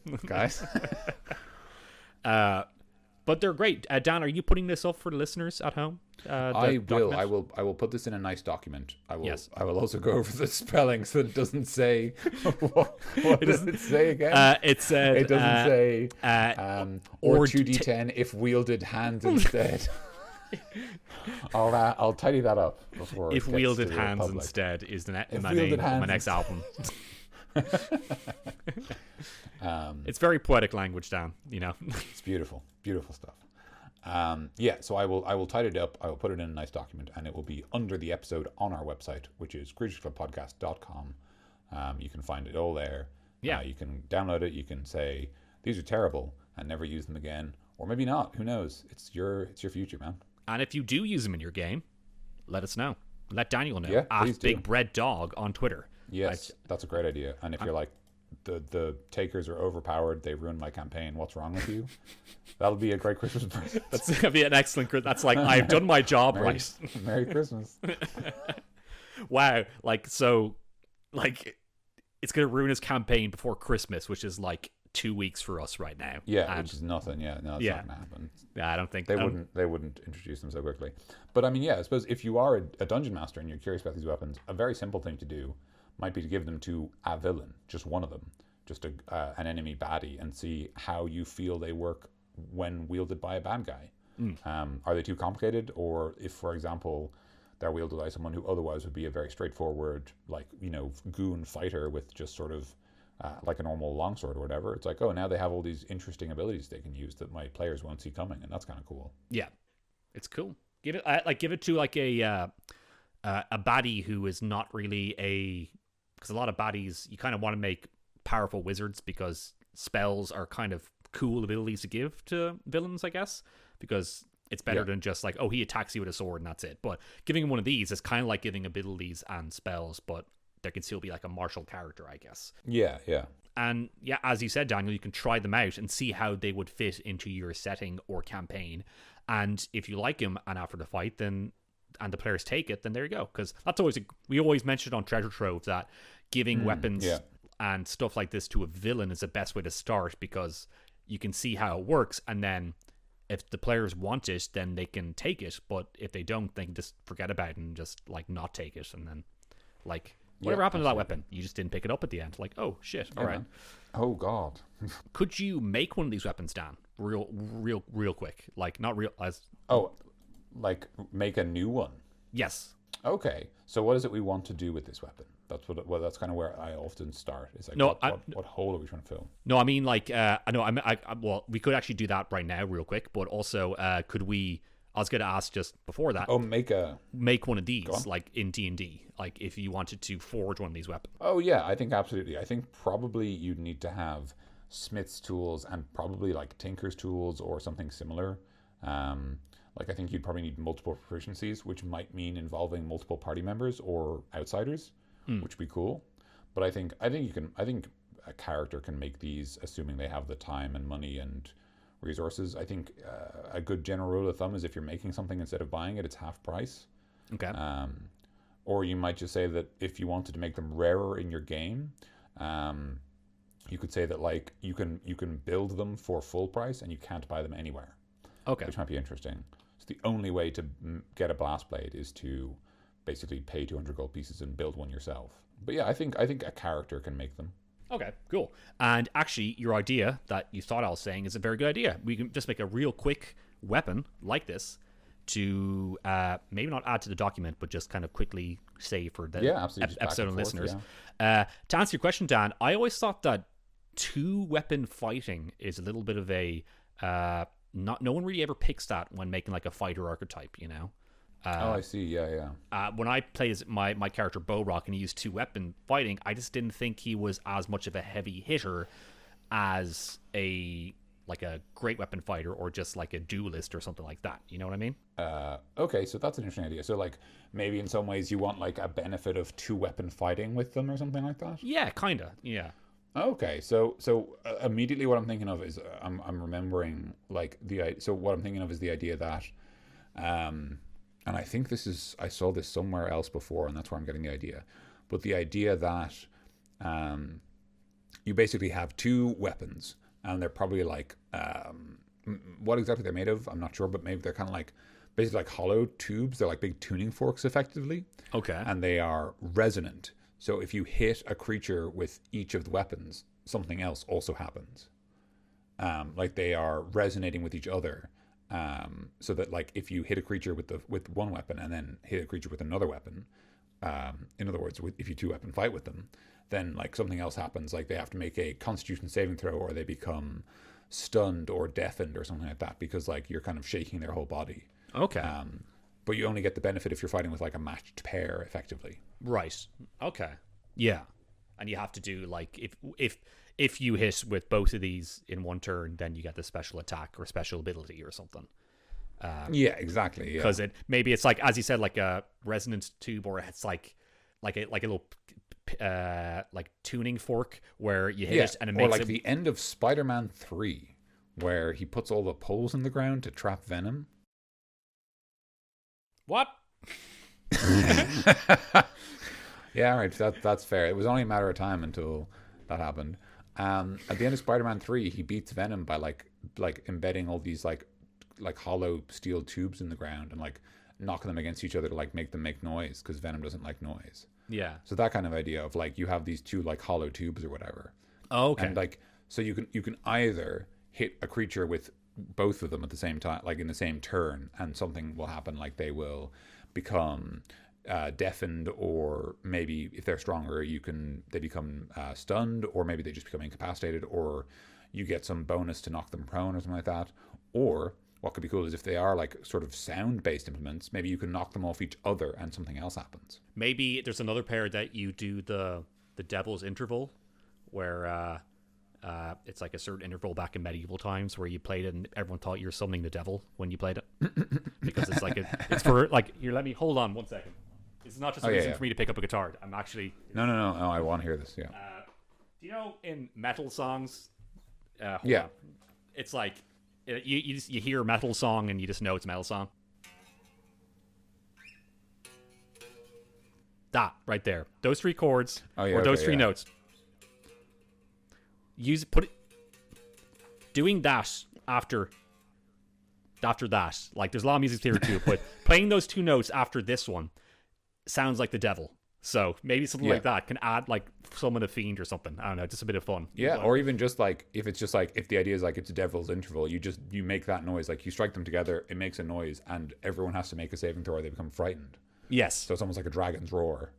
But they're great. Dan, are you putting this up for the listeners at home? I will put this in a nice document. I will also go over the spelling so it doesn't say what does it say again? It doesn't say or 2d10 if wielded hands instead. I'll tidy that up before. If wielded hands instead is the name of my next album. It's very poetic language, Dan. You know, it's beautiful stuff. So I will tidy it up. I will put it in a nice document, and it will be under the episode on our website, which is creaturesclubpodcast.com. You can find it all there. Yeah, you can download it. You can say these are terrible and never use them again, or maybe not. Who knows? It's your future, man. And if you do use them in your game, let us know. Let Daniel know. Yeah, at Big Bread Dog on Twitter. Yes, that's a great idea. And if you're like, the takers are overpowered, they ruined my campaign, what's wrong with you? That'll be a great Christmas present. That's gonna be an excellent. That's like, I've done my job right. Merry Christmas. Wow, it's gonna ruin his campaign before Christmas, which is like 2 weeks for us right now. Yeah, which is nothing. Yeah, no, it's not gonna happen. Yeah, I don't think they wouldn't introduce them so quickly. But I mean, yeah, I suppose if you are a dungeon master and you're curious about these weapons, a very simple thing to do might be to give them to a villain, just one of them, just an enemy baddie, and see how you feel they work when wielded by a bad guy. Are they too complicated? Or if, for example, they're wielded by someone who otherwise would be a very straightforward, like, you know, goon fighter with just sort of like a normal longsword or whatever, it's like, oh, now they have all these interesting abilities they can use that my players won't see coming, and that's kind of cool. Yeah, it's cool. Give it to like a baddie who is not really because a lot of baddies, you kind of want to make powerful wizards because spells are kind of cool abilities to give to villains, I guess, because it's better than just like, oh, he attacks you with a sword and that's it. But giving him one of these is kind of like giving abilities and spells, but there can still be like a martial character, I guess. Yeah. And yeah, as you said, Daniel, you can try them out and see how they would fit into your setting or campaign. And if you like them and after the fight, then and the players take it, then there you go. Because that's we always mentioned on Treasure Trove that giving weapons and stuff like this to a villain is the best way to start, because you can see how it works, and then if the players want it, then they can take it. But if they don't, they can just forget about it and just like not take it, and then like whatever happened to that weapon, you just didn't pick it up at the end. Like, oh shit, all right. Man. Oh god. Could you make one of these weapons, Dan? Real quick, like not real as. Oh, like make a new one. Yes. Okay. So what is it we want to do with this weapon? That's kind of where I often start. Is like, what hole are we trying to fill? No, I mean like well, we could actually do that right now, real quick. But also, could we? I was going to ask just before that. Oh, make one of these, like in D&D, like if you wanted to forge one of these weapons. Oh yeah, I think absolutely. I think probably you'd need to have smith's tools and probably like tinker's tools or something similar. Like I think you'd probably need multiple proficiencies, which might mean involving multiple party members or outsiders, which would be cool. But I think a character can make these, assuming they have the time and money and resources. I think a good general rule of thumb is if you're making something instead of buying it, it's half price. Okay. Or you might just say that if you wanted to make them rarer in your game, you could say that like you can build them for full price and you can't buy them anywhere. Okay. Which might be interesting. So the only way to get a blast blade is to basically pay 200 gold pieces and build one yourself. But yeah, I think a character can make them. Okay, cool. And actually, your idea that you thought I was saying is a very good idea. We can just make a real quick weapon like this to maybe not add to the document, but just kind of quickly say for the episode and listeners. Yeah. To answer your question, Dan, I always thought that 2-weapon fighting is a little bit of a no one really ever picks that when making like a fighter archetype, you know. I see. Yeah. When I play as my character Bowrock and he used 2-weapon fighting, I just didn't think he was as much of a heavy hitter as a great weapon fighter or just like a duelist or something like that. You know what I mean? Okay, so that's an interesting idea. So like maybe in some ways you want like a benefit of 2-weapon fighting with them or something like that? Yeah, kinda. Yeah. Okay, so immediately what I'm thinking of is I'm remembering like what I'm thinking of is the idea that and I think I saw this somewhere else before, and that's where I'm getting the idea. But the idea that you basically have 2 weapons, and they're probably like what exactly they're made of, I'm not sure, but maybe they're kind of like basically like hollow tubes. They're like big tuning forks, effectively. Okay. And they are resonant. So if you hit a creature with each of the weapons, something else also happens. Like they are resonating with each other. So that like if you hit a creature with one weapon and then hit a creature with another weapon, in other words, if you 2-weapon fight with them, then like something else happens. Like they have to make a Constitution saving throw, or they become stunned or deafened or something like that, because like you're kind of shaking their whole body. Okay. But you only get the benefit if you're fighting with like a matched pair, effectively. Right. Okay. Yeah. And you have to do like if you hit with both of these in one turn, then you get the special attack or special ability or something. Yeah, exactly. Because maybe it's like, as you said, like a resonant tube, or it's like a little like tuning fork where you hit it and it makes or like the end of Spider-Man 3, where he puts all the poles in the ground to trap Venom. What? Yeah, all right. That's fair. It was only a matter of time until that happened. At the end of Spider-Man 3, he beats Venom by like embedding all these like hollow steel tubes in the ground and like knocking them against each other to like make them make noise, because Venom doesn't like noise. Yeah. So that kind of idea of like you have these 2 like hollow tubes or whatever. Oh, okay. And like so you can either hit a creature with both of them at the same time, like in the same turn, and something will happen, like they will become deafened, or maybe if they're stronger they become stunned, or maybe they just become incapacitated, or you get some bonus to knock them prone or something like that. Or what could be cool is if they are like sort of sound based implements, maybe you can knock them off each other and something else happens. Maybe there's another pair that you do the devil's interval, where it's like a certain interval back in medieval times where you played it and everyone thought you were summoning the devil when you played it, because it's like it's for like, here, let me hold on 1 second. It's not just a reason for me to pick up a guitar. I'm actually... No, I want to hear this, yeah. Do you know in metal songs... yeah. On. It's like, you hear a metal song and you just know it's a metal song. That, right there. Those 3 chords, those 3 notes. Doing that after that, like there's a lot of music theory too, but playing those 2 notes after this one sounds like the devil. So maybe something like that can add like summon a fiend or something. I don't know, just a bit of fun. Yeah, or even just like if the idea is like it's a devil's interval, you make that noise, like you strike them together, it makes a noise, and everyone has to make a saving throw or they become frightened. Yes. So it's almost like a dragon's roar.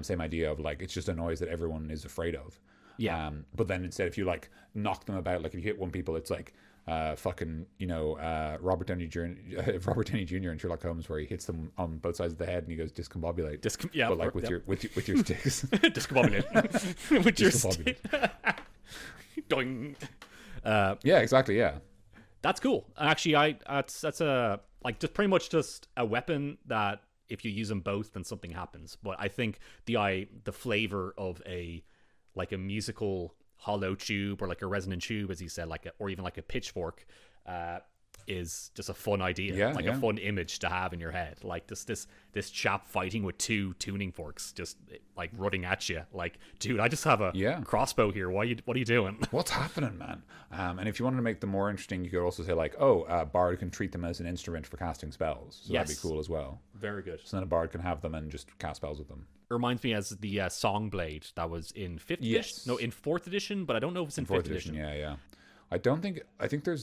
Same idea of like it's just a noise that everyone is afraid of. Yeah. But then instead, if you like knock them about, like if you hit one people, it's like fucking, you know, Robert Downey Jr. in Sherlock Holmes, where he hits them on both sides of the head and he goes discombobulate. But like with your sticks. Discombobulate. With your stick. Doing. Yeah, exactly. Yeah. That's cool. Actually, that's a like just pretty much just a weapon that if you use them both, then something happens. But I think the flavor of a musical hollow tube, or like a resonant tube, as you said, or even like a pitchfork, is just a fun idea, Yeah, like yeah. a fun image to have in your head. Like this chap fighting with two tuning forks, just like running at you. Like, dude, I just have a Yeah. crossbow here. What are you doing? What's happening, man? And if you wanted to make them more interesting, you could also say like, oh, a bard can treat them as an instrument for casting spells. So that'd Yes. be cool as well. Very good. So then a bard can have them and just cast spells with them. It reminds me as the Song Blade that was in fifth Yes. edition. No, in fourth edition, but I don't know if it's in Fourth fifth edition. yeah. I don't think I think I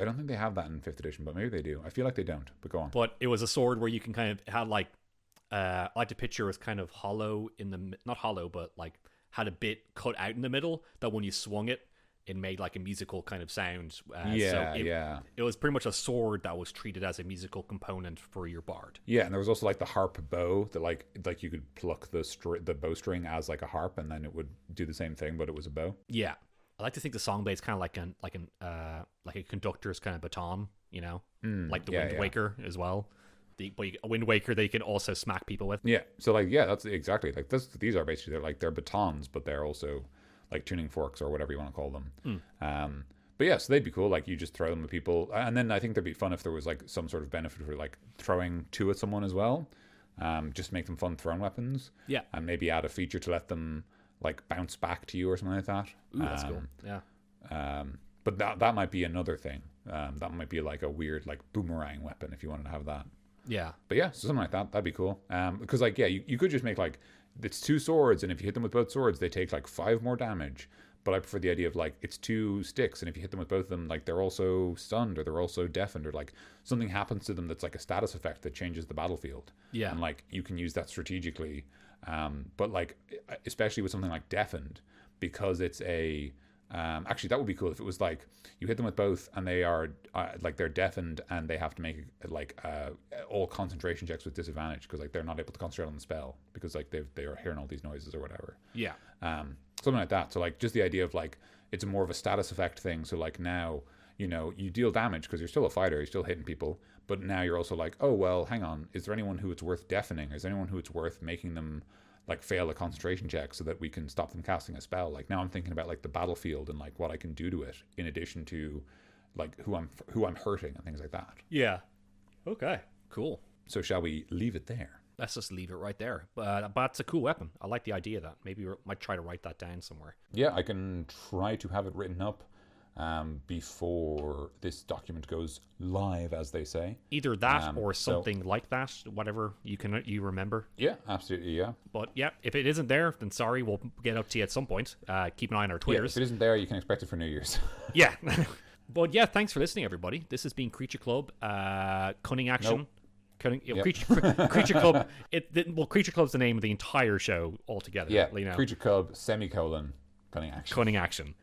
don't think they have that in 5th edition, but maybe they do. I feel like they don't, but go on. But it was a sword where you can kind of have like I like the picture was kind of hollow in the not hollow, but like had a bit cut out in the middle that when you swung it, it made like a musical kind of sound. It was pretty much a sword that was treated as a musical component for your bard. Yeah, and there was also like the harp bow that like you could pluck the bowstring as like a harp, and then it would do the same thing, but it was a bow. Yeah, I like to think the song blade's kind of like a conductor's kind of baton, you know, like the Wind Waker as well. A Wind Waker that you can also smack people with. Yeah, so like that's exactly like these are basically they're batons, but they're also like tuning forks or whatever you want to call them. But yeah, so they'd be cool. Like you just throw them at people, and then I think they'd be fun if there was like some sort of benefit for like throwing two at someone as well. Just make them fun thrown weapons. Yeah, and maybe add a feature to let them like bounce back to you or something like that. Ooh, that's cool. Yeah. But that might be another thing. That might be like a weird like boomerang weapon if you wanted to have that. Yeah. But yeah, so something like that'd be cool. Because like you could just make like it's two swords, and if you hit them with both swords, they take like 5 more damage. But I prefer the idea of like it's 2 sticks, and if you hit them with both of them, like they're also stunned or they're also deafened, or like something happens to them that's like a status effect that changes the battlefield. Yeah. And like you can use that strategically. But like especially with something like deafened, because it's a actually that would be cool if it was like you hit them with both and they are like they're deafened and they have to make like all concentration checks with disadvantage because like they're not able to concentrate on the spell because like they are hearing all these noises or whatever. Yeah. Something like that. So like just the idea of like it's more of a status effect thing. So like now you know you deal damage because you're still a fighter, you're still hitting people, but now you're also like, oh well, hang on, is there anyone who it's worth deafening? Is there anyone who it's worth making them like fail a concentration check so that we can stop them casting a spell? Like now I'm thinking about like the battlefield and like what I can do to it in addition to like who I'm hurting and things like that. Yeah. Okay. Cool. So shall we leave it there? Let's just leave it right there. But it's a cool weapon. I like the idea of that. Maybe we might try to write that down somewhere. Yeah, I can try to have it written up before this document goes live, as they say. Either that or something like that, whatever you remember. Yeah, absolutely, yeah. But yeah, if it isn't there, then sorry, we'll get up to you at some point. Keep an eye on our Twitters. Yeah, if it isn't there, you can expect it for New Year's. Yeah. But yeah, thanks for listening, everybody. This has been Creature Club, Cunning Action. Nope. Creature Club. Creature Club's the name of the entire show altogether. Yeah, you know? Creature Club, semicolon, Cunning Action. Cunning Action.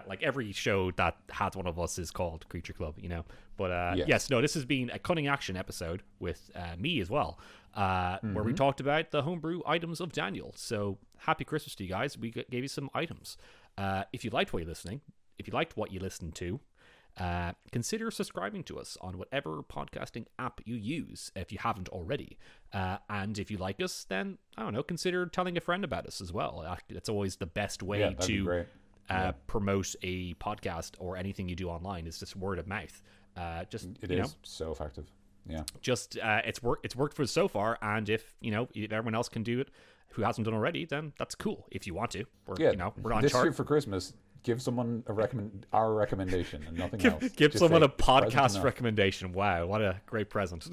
Like every show that has one of us is called Creature Club, you know. But yes, no, this has been a Cunning Action episode with me as well, where we talked about the homebrew items of Daniel. So happy Christmas to you guys. We gave you some items. If you liked what you're listening, if you liked what you listened to, consider subscribing to us on whatever podcasting app you use if you haven't already. And if you like us, then, I don't know, consider telling a friend about us as well. That's always the best way to promote a podcast or anything you do online, is just word of mouth. It is so effective. Yeah. Just it's worked for us so far, and if everyone else can do it who hasn't done already, then that's cool. If you want to, we're on this chart year for Christmas. Give someone our recommendation and nothing else. Give someone a podcast recommendation. Wow, what a great present.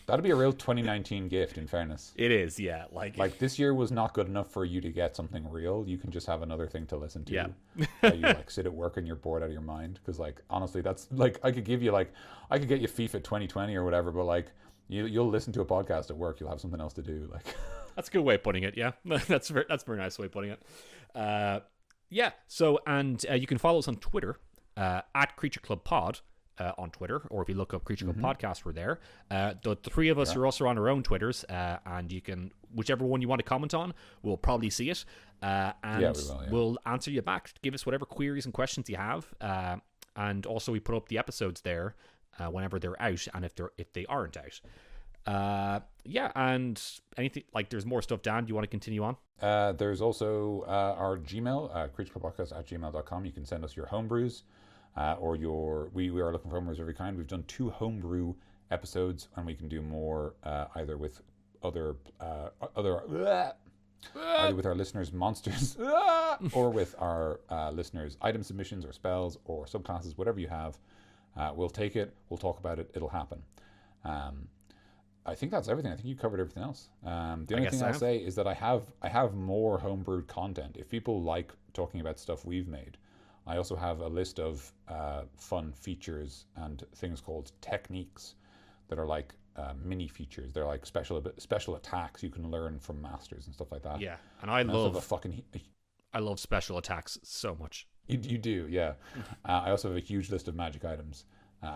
That'd be a real 2019 gift, in fairness. It is, yeah. Like this year was not good enough for you to get something real. You can just have another thing to listen to. Yeah. You like sit at work and you're bored out of your mind. Because like honestly, that's like I could get you FIFA 2020 or whatever, but like you'll listen to a podcast at work. You'll have something else to do. Like that's a good way of putting it. Yeah, that's a very nice way of putting it. Yeah, so, and you can follow us on Twitter, at Creature Club Pod on Twitter, or if you look up Creature Club Podcast, we're there. The three of us are also on our own Twitters, and you can, whichever one you want to comment on, we'll probably see it, and we'll answer you back. Give us whatever queries and questions you have, and also we put up the episodes there whenever they're out, and if they aren't out. And anything, like, there's more stuff. Dan, do you want to continue on? There's also our Gmail, creatureclubpodcast@gmail.com. You can send us your homebrews. we are looking for homebrewers of every kind. We've done 2 homebrew episodes, and we can do more either with either with our listeners' monsters or with our listeners' item submissions or spells or subclasses, whatever you have. We'll take it. We'll talk about it. It'll happen. I think that's everything. I think you covered everything else. The only thing I'll say is that I have more homebrewed content. If people like talking about stuff we've made, I also have a list of fun features and things called techniques that are like mini features. They're like special attacks you can learn from masters and stuff like that. Yeah, and I love special attacks so much. You do, yeah. I also have a huge list of magic items,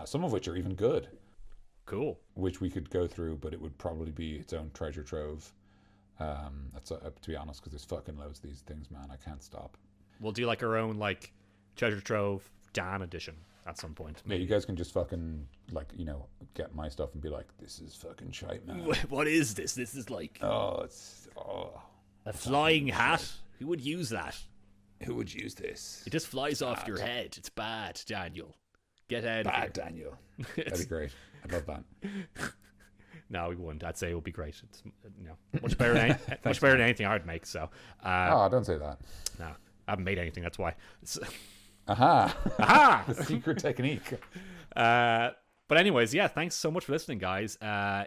some of which are even good. Cool. Which we could go through, but it would probably be its own treasure trove. That's to be honest, because there's fucking loads of these things, man. I can't stop. We'll do like our own like treasure trove Dan edition at some point. Maybe. Yeah, you guys can just fucking like get my stuff and be like, this is fucking shite, man. What is this? This is like a flying hat. Shite. Who would use that? Who would use this? It just flies off your head. It's bad, Daniel. Get out of here. Bad, Daniel. That'd be great. I'd love that. No, we wouldn't. I'd say it would be great. It's much better than much better than anything I'd make. So, don't say that. No, I haven't made anything. That's why. Aha! The secret technique. But anyways, yeah. Thanks so much for listening, guys.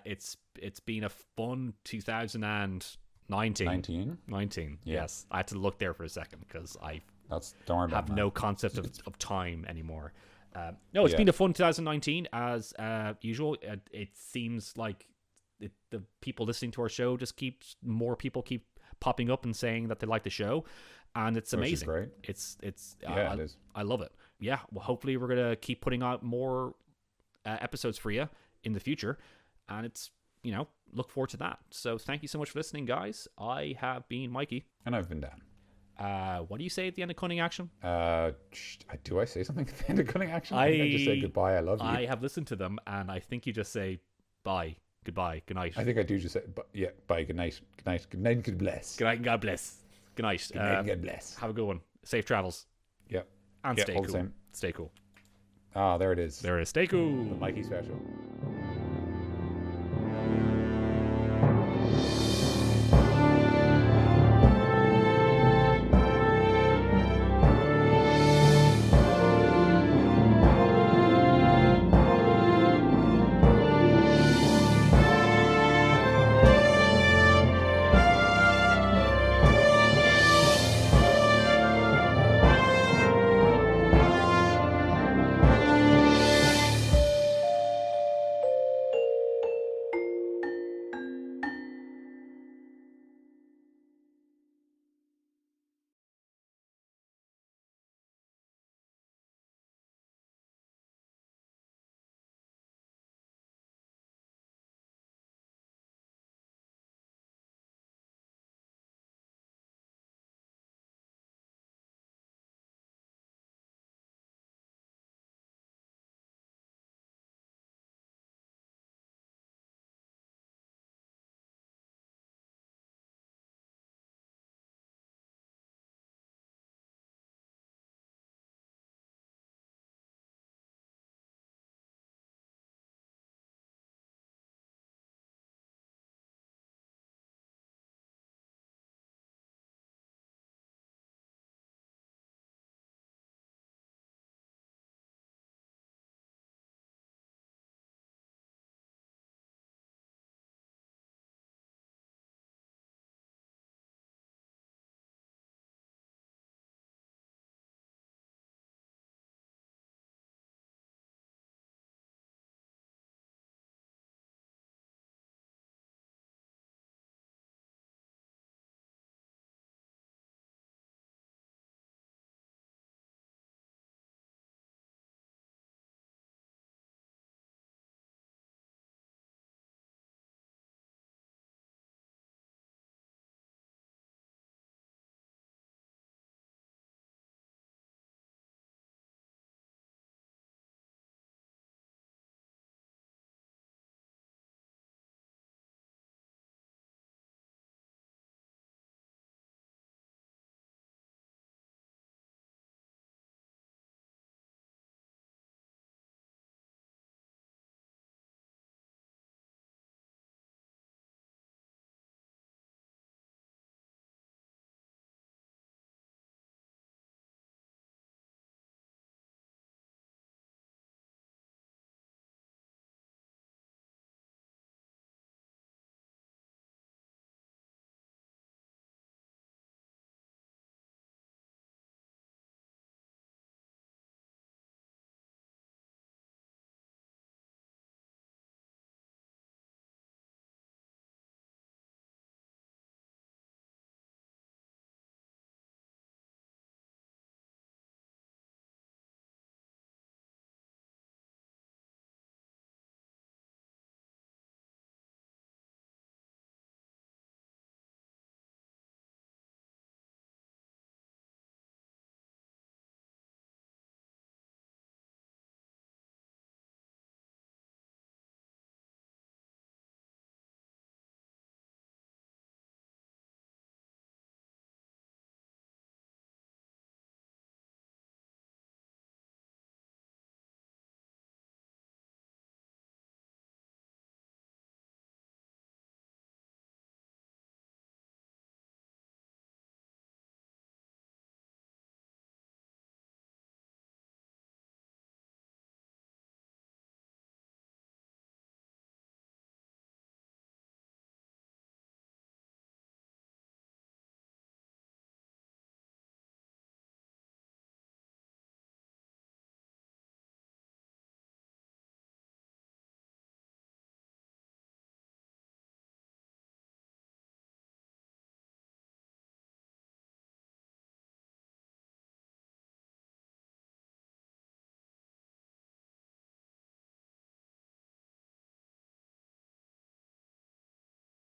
It's been a fun 2019. 19. Yeah. Yes, I had to look there for a second because don't worry about have no concept of time anymore. No, it's been a fun 2019 as usual. It seems like the people listening to our show more people keep popping up and saying that they like the show, and it's amazing. Which is great. It is. I love it. Yeah. Well, hopefully we're gonna keep putting out more episodes for you in the future, and it's look forward to that. So thank you so much for listening, guys. I have been Mikey, and I've been Dan. What do you say at the end of Cunning Action? Do I say something at the end of Cunning Action? I think I just say goodbye. I love you. I have listened to them, and I think you just say bye, goodbye, good night. I think I do just say bye, good night, good night, good night, good bless. Good night and God bless. Good night. Good night and God bless. Have a good one. Safe travels. Yep. And stay cool. Stay cool. Ah, there it is. Stay cool. The Mikey special.